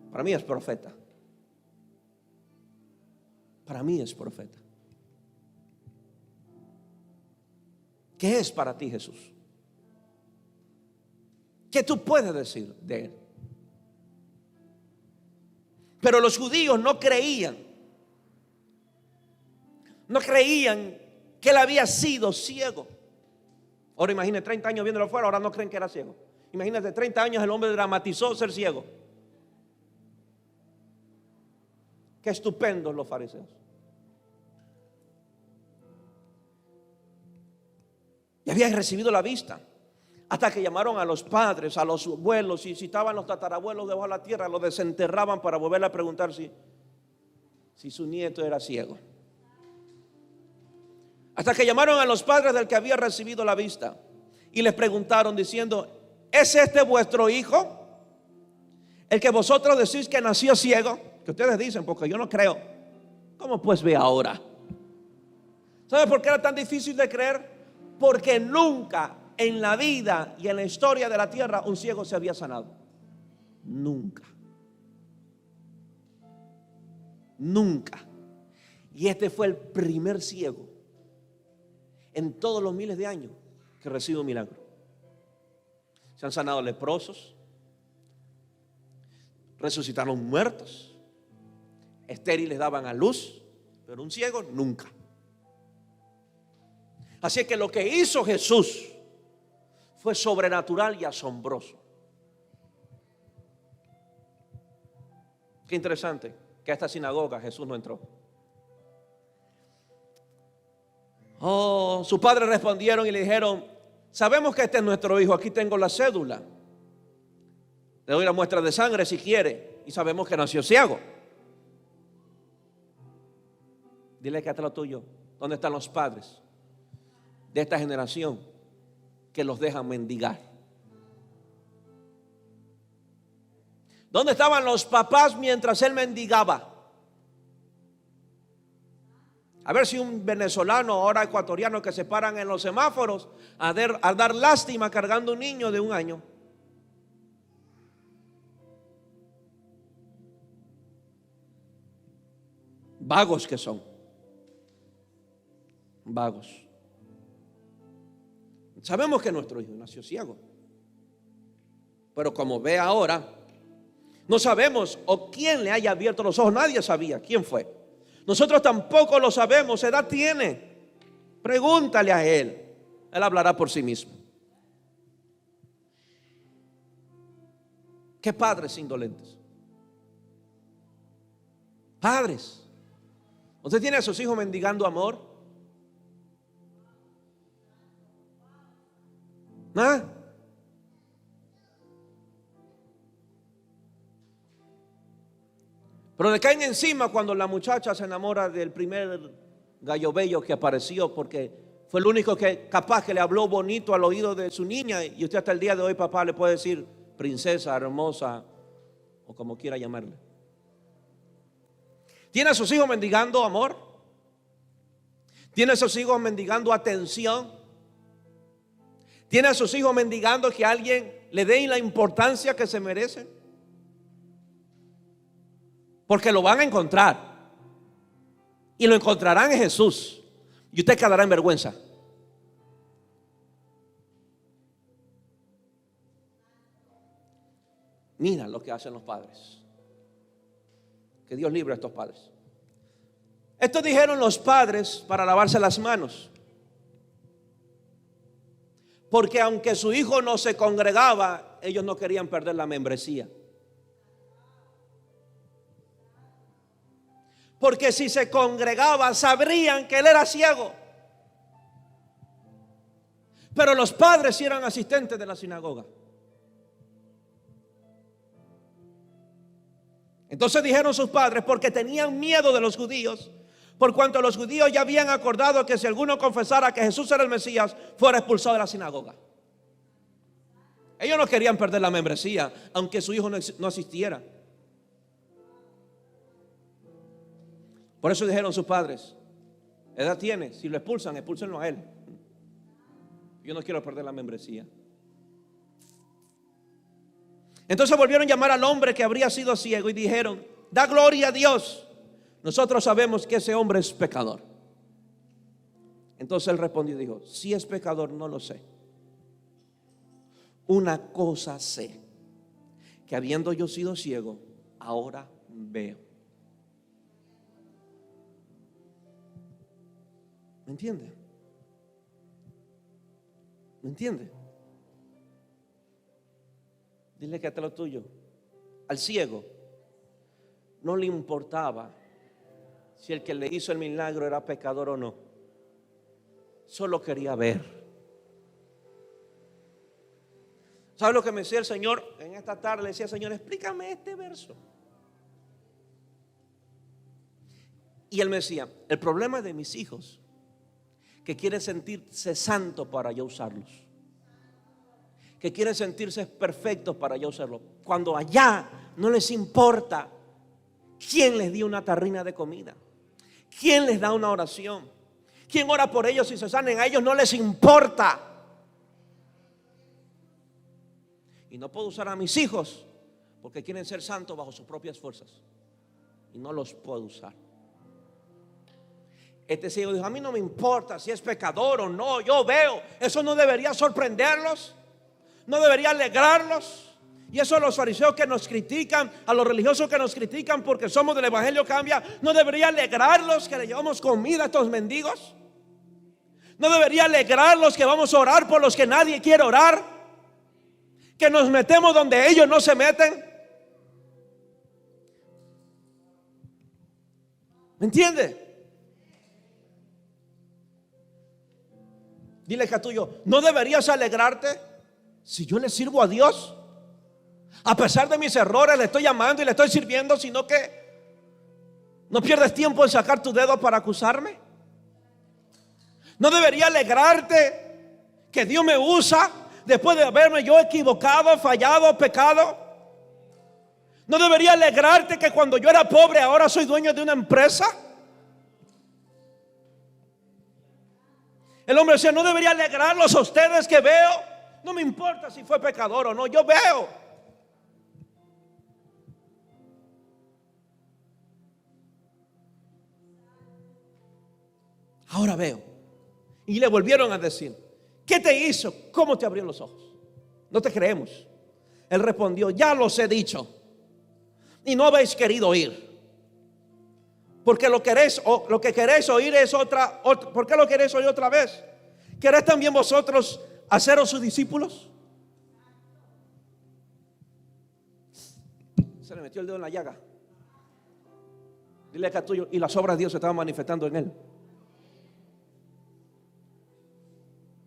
Para mí es profeta. Para mí es profeta. ¿Qué es para ti Jesús? ¿Qué tú puedes decir de él? Pero los judíos no creían que él había sido ciego. Ahora imagínate, 30 años viéndolo fuera, ahora no creen que era ciego. Imagínate, 30 años el hombre dramatizó ser ciego. Qué estupendos los fariseos. Y habían recibido la vista, hasta que llamaron a los padres, a los abuelos, y si estaban los tatarabuelos debajo de la tierra, los desenterraban para volverle a preguntar si su nieto era ciego. Hasta que llamaron a los padres del que había recibido la vista y les preguntaron diciendo: ¿es este vuestro hijo, el que vosotros decís que nació ciego? Que ustedes dicen, porque yo no creo. ¿Cómo pues ve ahora? ¿Sabe por qué era tan difícil de creer? Porque nunca en la vida y en la historia de la tierra un ciego se había sanado. Nunca. Nunca. Y este fue el primer ciego en todos los miles de años que recibe un milagro. Se han sanado leprosos, resucitaron muertos, estériles daban a luz, pero un ciego nunca. Así que lo que hizo Jesús fue sobrenatural y asombroso. Qué interesante que a esta sinagoga Jesús no entró. Sus padres respondieron y le dijeron: sabemos que este es nuestro hijo, aquí tengo la cédula, le doy la muestra de sangre si quiere, y sabemos que nació ciego. Dile que hasta lo tuyo. ¿Dónde están los padres de esta generación que los dejan mendigar? ¿Dónde estaban los papás mientras él mendigaba? A ver si un venezolano, ahora ecuatoriano, que se paran en los semáforos a dar lástima cargando un niño de 1 año. Vagos que son. Vagos. Sabemos que nuestro hijo nació ciego, pero como ve ahora, no sabemos o quién le haya abierto los ojos. Nadie sabía quién fue. Nosotros tampoco lo sabemos. ¿Edad tiene? Pregúntale a él. Él hablará por sí mismo. ¿Qué padres indolentes? Padres, ¿usted tiene a sus hijos mendigando amor? ¿Ah? Pero le caen encima cuando la muchacha se enamora del primer gallo bello que apareció, porque fue el único que capaz que le habló bonito al oído de su niña. Y usted hasta el día de hoy, papá, le puede decir princesa, hermosa, o como quiera llamarle. ¿Tiene a sus hijos mendigando amor? ¿Tiene a sus hijos mendigando atención? ¿Tiene a sus hijos mendigando que alguien le dé la importancia que se merecen? Porque lo van a encontrar. Y lo encontrarán en Jesús. Y usted quedará en vergüenza. Mira lo que hacen los padres. Que Dios libre a estos padres. Esto dijeron los padres para lavarse las manos. Porque aunque su hijo no se congregaba, ellos no querían perder la membresía. Porque si se congregaba, sabrían que él era ciego. Pero los padres sí eran asistentes de la sinagoga. Entonces dijeron sus padres, porque tenían miedo de los judíos, por cuanto los judíos ya habían acordado que si alguno confesara que Jesús era el Mesías, fuera expulsado de la sinagoga. Ellos no querían perder la membresía, aunque su hijo no asistiera. Por eso dijeron sus padres, edad tiene, si lo expulsan, expúlsenlo a él. Yo no quiero perder la membresía. Entonces volvieron a llamar al hombre que habría sido ciego y dijeron, da gloria a Dios. Nosotros sabemos que ese hombre es pecador. Entonces él respondió y dijo, si es pecador no lo sé. Una cosa sé, que habiendo yo sido ciego, ahora veo. ¿Me entiende? ¿Me entiende? Dile que hasta lo tuyo. Al ciego no le importaba si el que le hizo el milagro era pecador o no. Solo quería ver. ¿Sabe lo que me decía el Señor? En esta tarde le decía, Señor, explícame este verso. Y él me decía, el problema de mis hijos, que quieren sentirse santos para yo usarlos, que quieren sentirse perfectos para yo usarlos, cuando allá no les importa quién les dio una tarrina de comida, quién les da una oración, quién ora por ellos y se sanen. A ellos no les importa. Y no puedo usar a mis hijos porque quieren ser santos bajo sus propias fuerzas, y no los puedo usar. Este ciego dijo, a mí no me importa si es pecador o no, yo veo. Eso no debería sorprenderlos, no debería alegrarlos. Y eso a los fariseos que nos critican, a los religiosos que nos critican porque somos del evangelio cambia, no debería alegrarlos que le llevamos comida a estos mendigos. No debería alegrarlos que vamos a orar por los que nadie quiere orar, que nos metemos donde ellos no se meten. ¿Me entiende? Dile que a tuyo, ¿no deberías alegrarte si yo le sirvo a Dios? A pesar de mis errores le estoy llamando y le estoy sirviendo, sino que no pierdes tiempo en sacar tu dedo para acusarme. ¿No debería alegrarte que Dios me usa después de haberme yo equivocado, fallado, pecado? ¿No debería alegrarte que cuando yo era pobre ahora soy dueño de una empresa? El hombre decía, no debería alegrarlos a ustedes que veo. No me importa si fue pecador o no, yo veo. Ahora veo. Y le volvieron a decir, ¿qué te hizo? ¿Cómo te abrió los ojos? No te creemos. Él respondió, ya los he dicho y no habéis querido oír. Porque lo que queréis oír es otra. ¿Por qué lo queréis oír otra vez? ¿Queréis también vosotros haceros sus discípulos? Se le metió el dedo en la llaga. Dile que a tuyo, y las obras de Dios se estaban manifestando en él.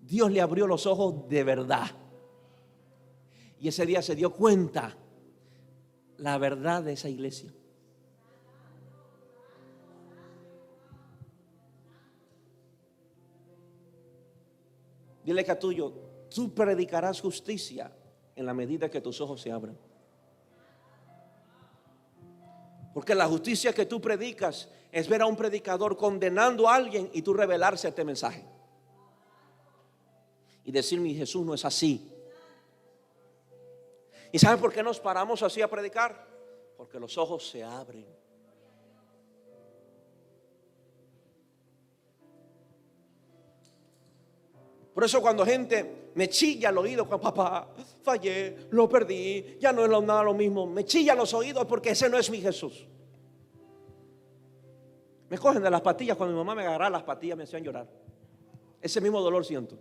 Dios le abrió los ojos de verdad. Y ese día se dio cuenta la verdad de esa iglesia. Dile que a tuyo, tú predicarás justicia en la medida que tus ojos se abran. Porque la justicia que tú predicas es ver a un predicador condenando a alguien y tú revelarse a este mensaje. Y decir, mi Jesús no es así. ¿Y saben por qué nos paramos así a predicar? Porque los ojos se abren. Por eso cuando gente me chilla al oído, papá, fallé, lo perdí, ya no es nada lo mismo, me chilla los oídos porque ese no es mi Jesús. Me cogen de las patillas, cuando mi mamá me agarraba las patillas me hacían llorar. Ese mismo dolor siento.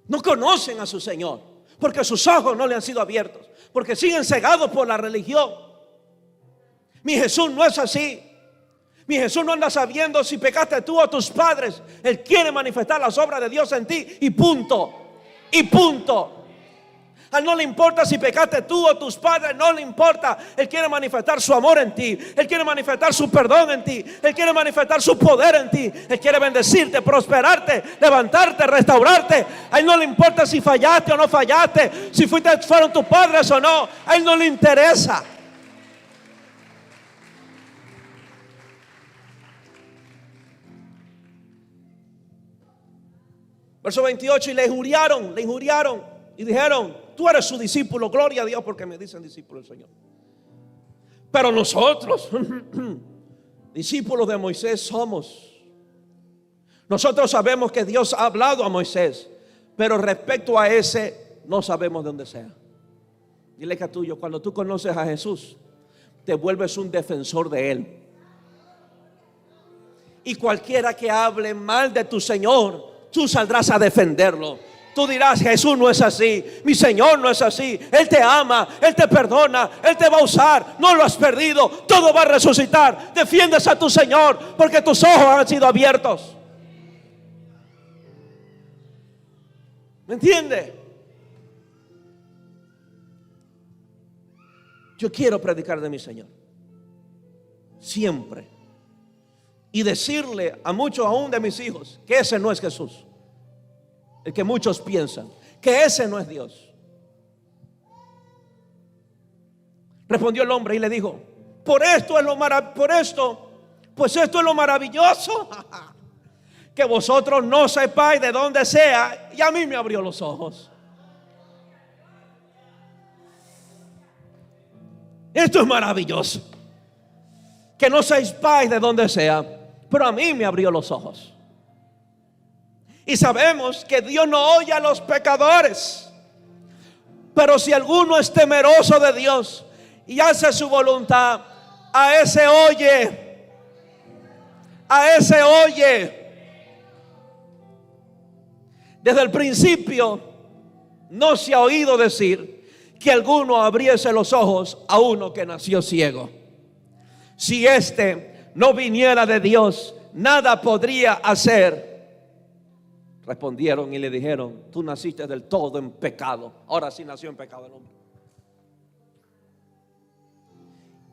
No conocen a su Señor porque sus ojos no le han sido abiertos, porque siguen cegados por la religión. Mi Jesús no es así. Mi Jesús no anda sabiendo si pecaste tú o tus padres. Él quiere manifestar las obras de Dios en ti y punto. Y punto. A Él no le importa si pecaste tú o tus padres, no le importa. Él quiere manifestar su amor en ti. Él quiere manifestar su perdón en ti. Él quiere manifestar su poder en ti. Él quiere bendecirte, prosperarte, levantarte, restaurarte. A Él no le importa si fallaste o no fallaste, si fueron tus padres o no. A Él no le interesa. Verso 28, y le injuriaron y dijeron: tú eres su discípulo, gloria a Dios porque me dicen discípulo del Señor. Pero nosotros, discípulos de Moisés somos. Nosotros sabemos que Dios ha hablado a Moisés, pero respecto a ese no sabemos de dónde sea. Dile que a tuyo, cuando tú conoces a Jesús, te vuelves un defensor de Él. Y cualquiera que hable mal de tu Señor, tú saldrás a defenderlo. Tú dirás: Jesús no es así, mi Señor no es así. Él te ama, Él te perdona, Él te va a usar. No lo has perdido, todo va a resucitar. Defiendes a tu Señor porque tus ojos han sido abiertos. ¿Me entiende? Yo quiero predicar de mi Señor siempre y decirle a muchos, aún de mis hijos, que ese no es Jesús, el que muchos piensan, que ese no es Dios. Respondió el hombre y le dijo: pues esto es lo maravilloso, que vosotros no sepáis de dónde sea, y a mí me abrió los ojos. Esto es maravilloso, que no sepáis de dónde sea, pero a mí me abrió los ojos. Y sabemos que Dios no oye a los pecadores, pero si alguno es temeroso de Dios y hace su voluntad, a ese oye. A ese oye. Desde el principio no se ha oído decir que alguno abriese los ojos a uno que nació ciego. Si éste no viniera de Dios, nada podría hacer. Respondieron y le dijeron: tú naciste del todo en pecado. Ahora sí nació en pecado el hombre.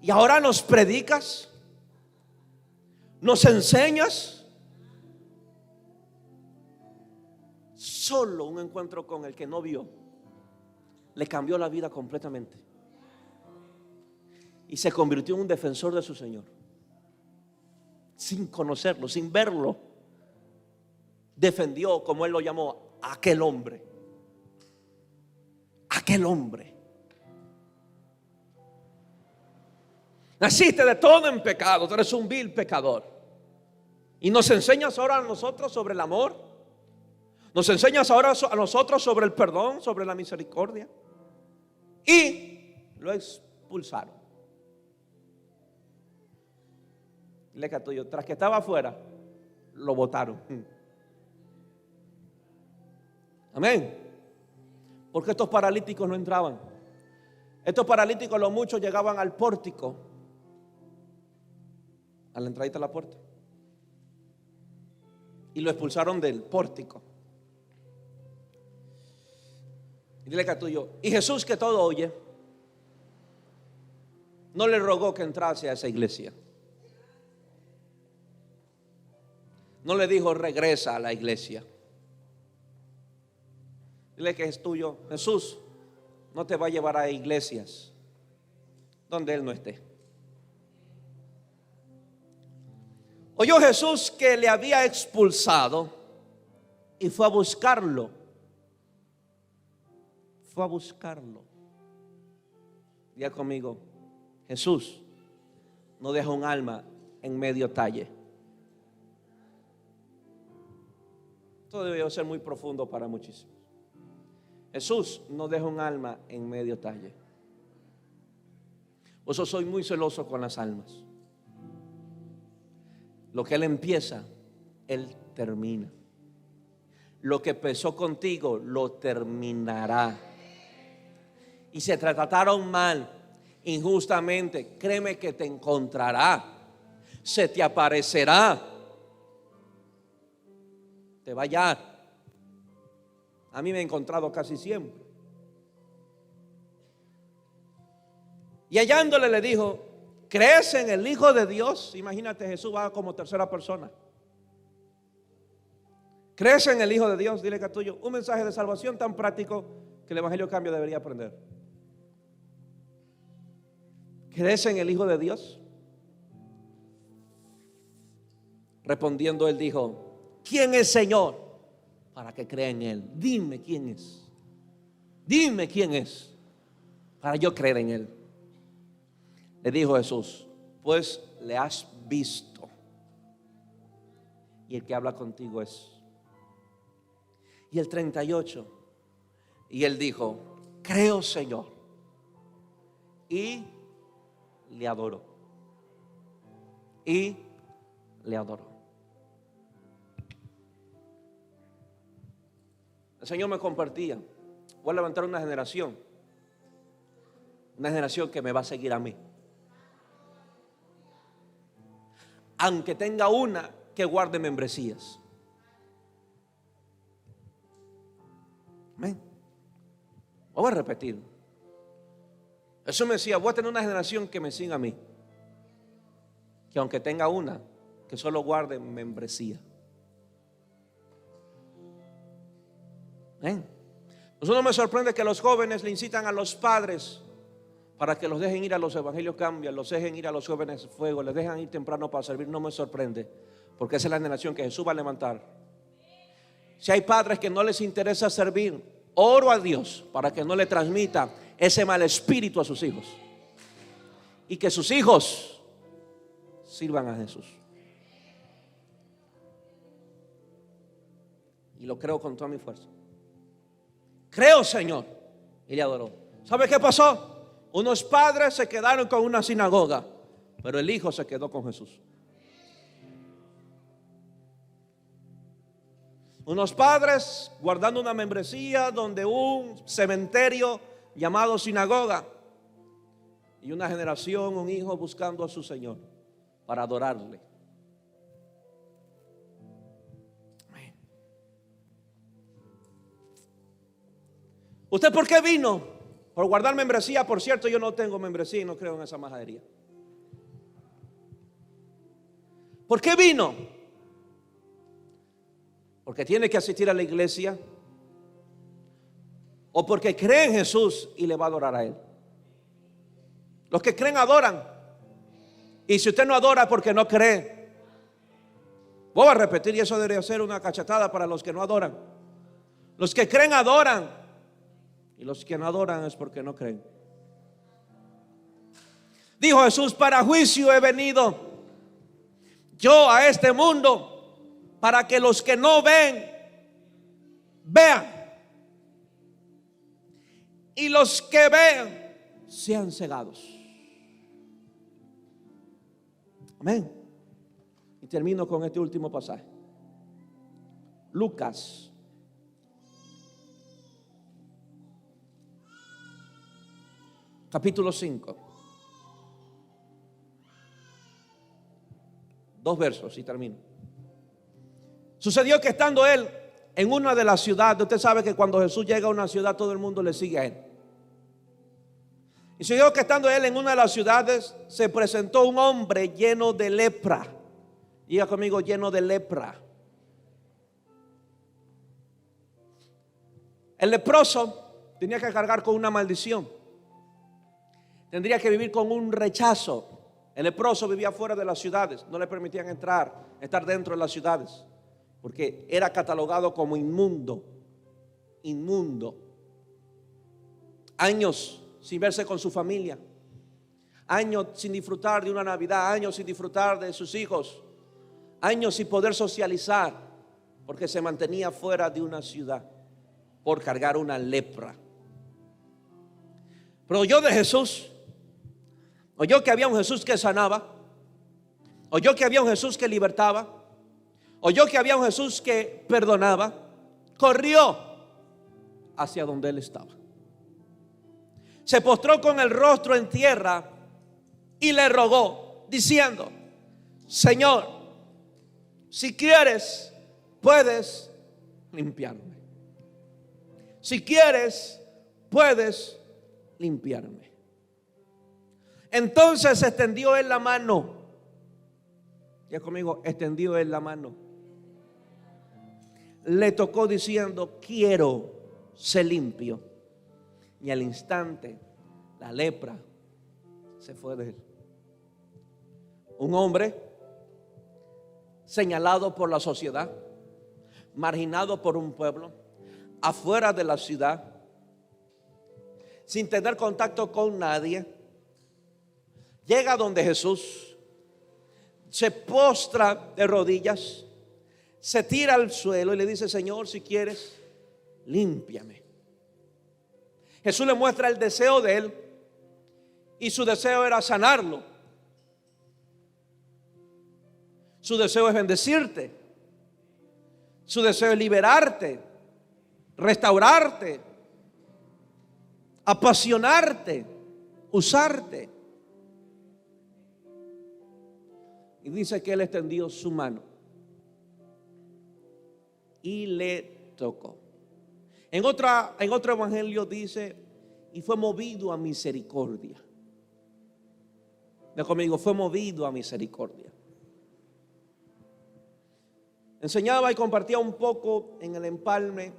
Y ahora nos predicas, nos enseñas. Solo un encuentro con el que no vio le cambió la vida completamente y se convirtió en un defensor de su Señor, sin conocerlo, sin verlo. Defendió, como él lo llamó, a aquel hombre. Aquel hombre. Naciste de todo en pecado, tú eres un vil pecador. Y nos enseñas ahora a nosotros sobre el amor. Nos enseñas ahora a nosotros sobre el perdón, sobre la misericordia. Y lo expulsaron. Dile que a tuyo, tras que estaba afuera, lo botaron. Amén. Porque estos paralíticos no entraban. Estos paralíticos, los muchos llegaban al pórtico, a la entradita de la puerta, y lo expulsaron del pórtico. Y dile que a tuyo, y Jesús, que todo oye, no le rogó que entrase a esa iglesia. No le dijo: regresa a la iglesia. Dile que es tuyo. Jesús no te va a llevar a iglesias donde Él no esté. Oyó Jesús que le había expulsado y fue a buscarlo. Fue a buscarlo. Diga conmigo: Jesús no deja un alma en medio talle. Esto debió ser muy profundo para muchísimos. Jesús no deja un alma en medio talle. Por eso soy muy celoso con las almas. Lo que Él empieza, Él termina. Lo que empezó contigo, lo terminará. Y si te trataron mal, injustamente, créeme que te encontrará. Se te aparecerá. Te va a hallar. A mí me he encontrado casi siempre. Y hallándole le dijo: ¿crees en el Hijo de Dios? Imagínate, Jesús va como tercera persona. ¿Crees en el Hijo de Dios? Dile que es tuyo. Un mensaje de salvación tan práctico que el Evangelio Cambio debería aprender. ¿Crees en el Hijo de Dios? Respondiendo él dijo: ¿quién es, Señor, para que crea en Él? Dime quién es. Dime quién es para yo creer en Él. Le dijo Jesús: pues le has visto, y el que habla contigo es. Y el 38, y él dijo: creo, Señor, y le adoró. Y le adoró. El Señor me compartía: voy a levantar una generación que me va a seguir a mí, aunque tenga una que guarde membresías. Amén. Voy a repetir. Eso me decía: voy a tener una generación que me siga a mí, que aunque tenga una, que solo guarde membresía. Amén. Eso no me sorprende que los jóvenes le incitan a los padres para que los dejen ir a los evangelios Cambia, los dejen ir a los jóvenes de fuego, les dejan ir temprano para servir. No me sorprende, porque esa es la generación que Jesús va a levantar. Si hay padres que no les interesa servir, oro a Dios para que no le transmita ese mal espíritu a sus hijos, y que sus hijos sirvan a Jesús. Y lo creo con toda mi fuerza. Creo, Señor, y le adoró. ¿Sabe qué pasó? Unos padres se quedaron con una sinagoga, pero el hijo se quedó con Jesús. Unos padres guardando una membresía donde un cementerio llamado sinagoga, y una generación, un hijo buscando a su Señor para adorarle. Amén. ¿Usted por qué vino? Por guardar membresía. Por cierto, yo no tengo membresía y no creo en esa majadería. ¿Por qué vino? Porque tiene que asistir a la iglesia, o porque cree en Jesús y le va a adorar a Él. Los que creen adoran. Y si usted no adora porque no cree, voy a repetir, y eso debería ser una cachetada para los que no adoran. Los que creen adoran, y los que no adoran es porque no creen. Dijo Jesús: para juicio he venido yo a este mundo, para que los que no ven, vean, y los que vean, sean cegados. Amén. Y termino con este último pasaje. Lucas capítulo 5. 2 versos y termino. Sucedió que estando él en una de las ciudades, usted sabe que cuando Jesús llega a una ciudad, todo el mundo le sigue a él. Y sucedió que estando él en una de las ciudades, se presentó un hombre lleno de lepra. Diga conmigo: lleno de lepra. El leproso tenía que cargar con una maldición. Tendría que vivir con un rechazo. El leproso vivía fuera de las ciudades, no le permitían estar dentro de las ciudades, porque era catalogado como inmundo. Inmundo. Años sin verse con su familia, años sin disfrutar de una Navidad, años sin disfrutar de sus hijos, años sin poder socializar. porque se mantenía fuera de una ciudad por cargar una lepra. Pero oyó de Jesús, oyó que había un Jesús que sanaba, oyó que había un Jesús que libertaba, oyó que había un Jesús que perdonaba. Corrió hacia donde él estaba, se postró con el rostro en tierra y le rogó, diciendo: Señor, si quieres, puedes limpiarme. Si quieres, puedes limpiarme. Entonces extendió él la mano. Ya conmigo, extendió él la mano. Le tocó diciendo: quiero ser limpio. Y al instante la lepra se fue de él. Un hombre señalado por la sociedad, marginado por un pueblo, afuera de la ciudad, sin tener contacto con nadie, llega donde Jesús, se postra de rodillas, se tira al suelo y le dice: Señor, si quieres, límpiame. Jesús le muestra el deseo de él, y su deseo era sanarlo. Su deseo es bendecirte. Su deseo es liberarte, restaurarte, apasionarte, usarte. Y dice que él extendió su mano y le tocó. En otro evangelio dice: y fue movido a misericordia. Ve conmigo, fue movido a misericordia. Enseñaba y compartía un poco en el empalme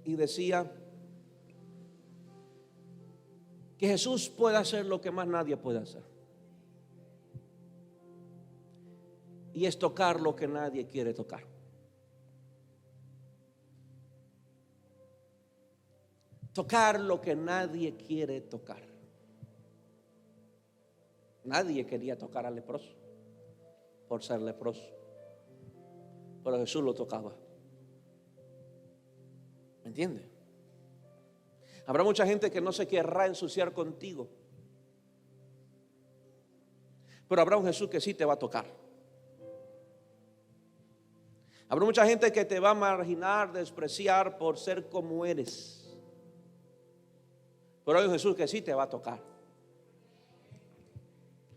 y decía que Jesús puede hacer lo que más nadie puede hacer, y es tocar lo que nadie quiere tocar. Tocar lo que nadie quiere tocar. Nadie quería tocar al leproso por ser leproso, pero Jesús lo tocaba. ¿Me entiende? Habrá mucha gente que no se querrá ensuciar contigo, pero habrá un Jesús que sí te va a tocar. Habrá mucha gente que te va a marginar, despreciar por ser como eres, pero hay un Jesús que sí te va a tocar.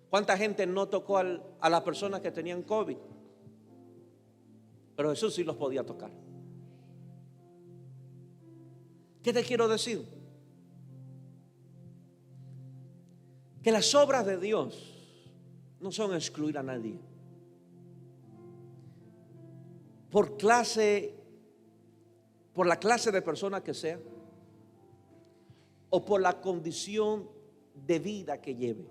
¿Cuánta gente no tocó a las personas que tenían COVID? Pero Jesús sí los podía tocar. ¿Qué te quiero decir? Que las obras de Dios no son excluir a nadie. Por la clase de persona que sea, o por la condición de vida que lleve.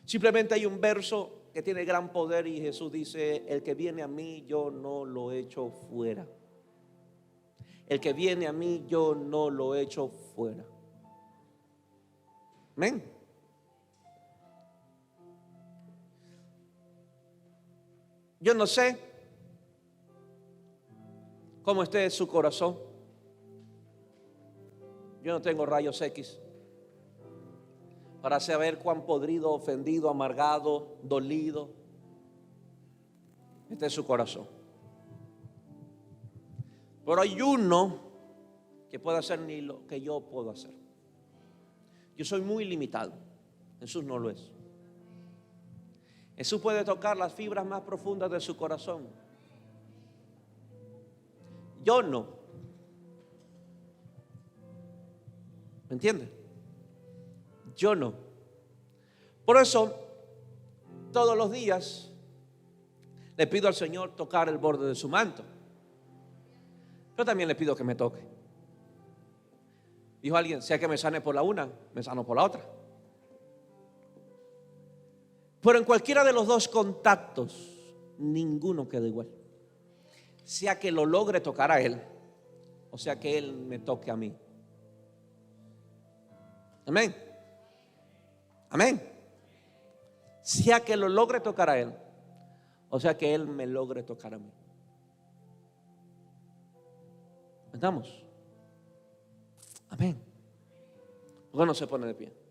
Simplemente hay un verso que tiene gran poder y Jesús dice: el que viene a mí, yo no lo echo fuera. El que viene a mí, yo no lo echo fuera. Amén. Yo no sé cómo esté su corazón. Yo no tengo rayos X para saber cuán podrido, ofendido, amargado, dolido esté su corazón. Pero hay uno que puede hacer ni lo que yo puedo hacer. Yo soy muy limitado. Jesús no lo es. Jesús puede tocar las fibras más profundas de su corazón. Yo no. ¿Me entiende? Yo no. Por eso, todos los días le pido al Señor tocar el borde de su manto. Yo también le pido que me toque. Dijo alguien: sea que me sane por la una, me sano por la otra. Pero en cualquiera de los dos contactos, ninguno queda igual. Sea que lo logre tocar a Él, o sea que Él me toque a mí. Amén. Amén. Sea que lo logre tocar a Él, O sea, que Él me logre tocar a mí. ¿Estamos? Amén. ¿Por qué no se pone de pie?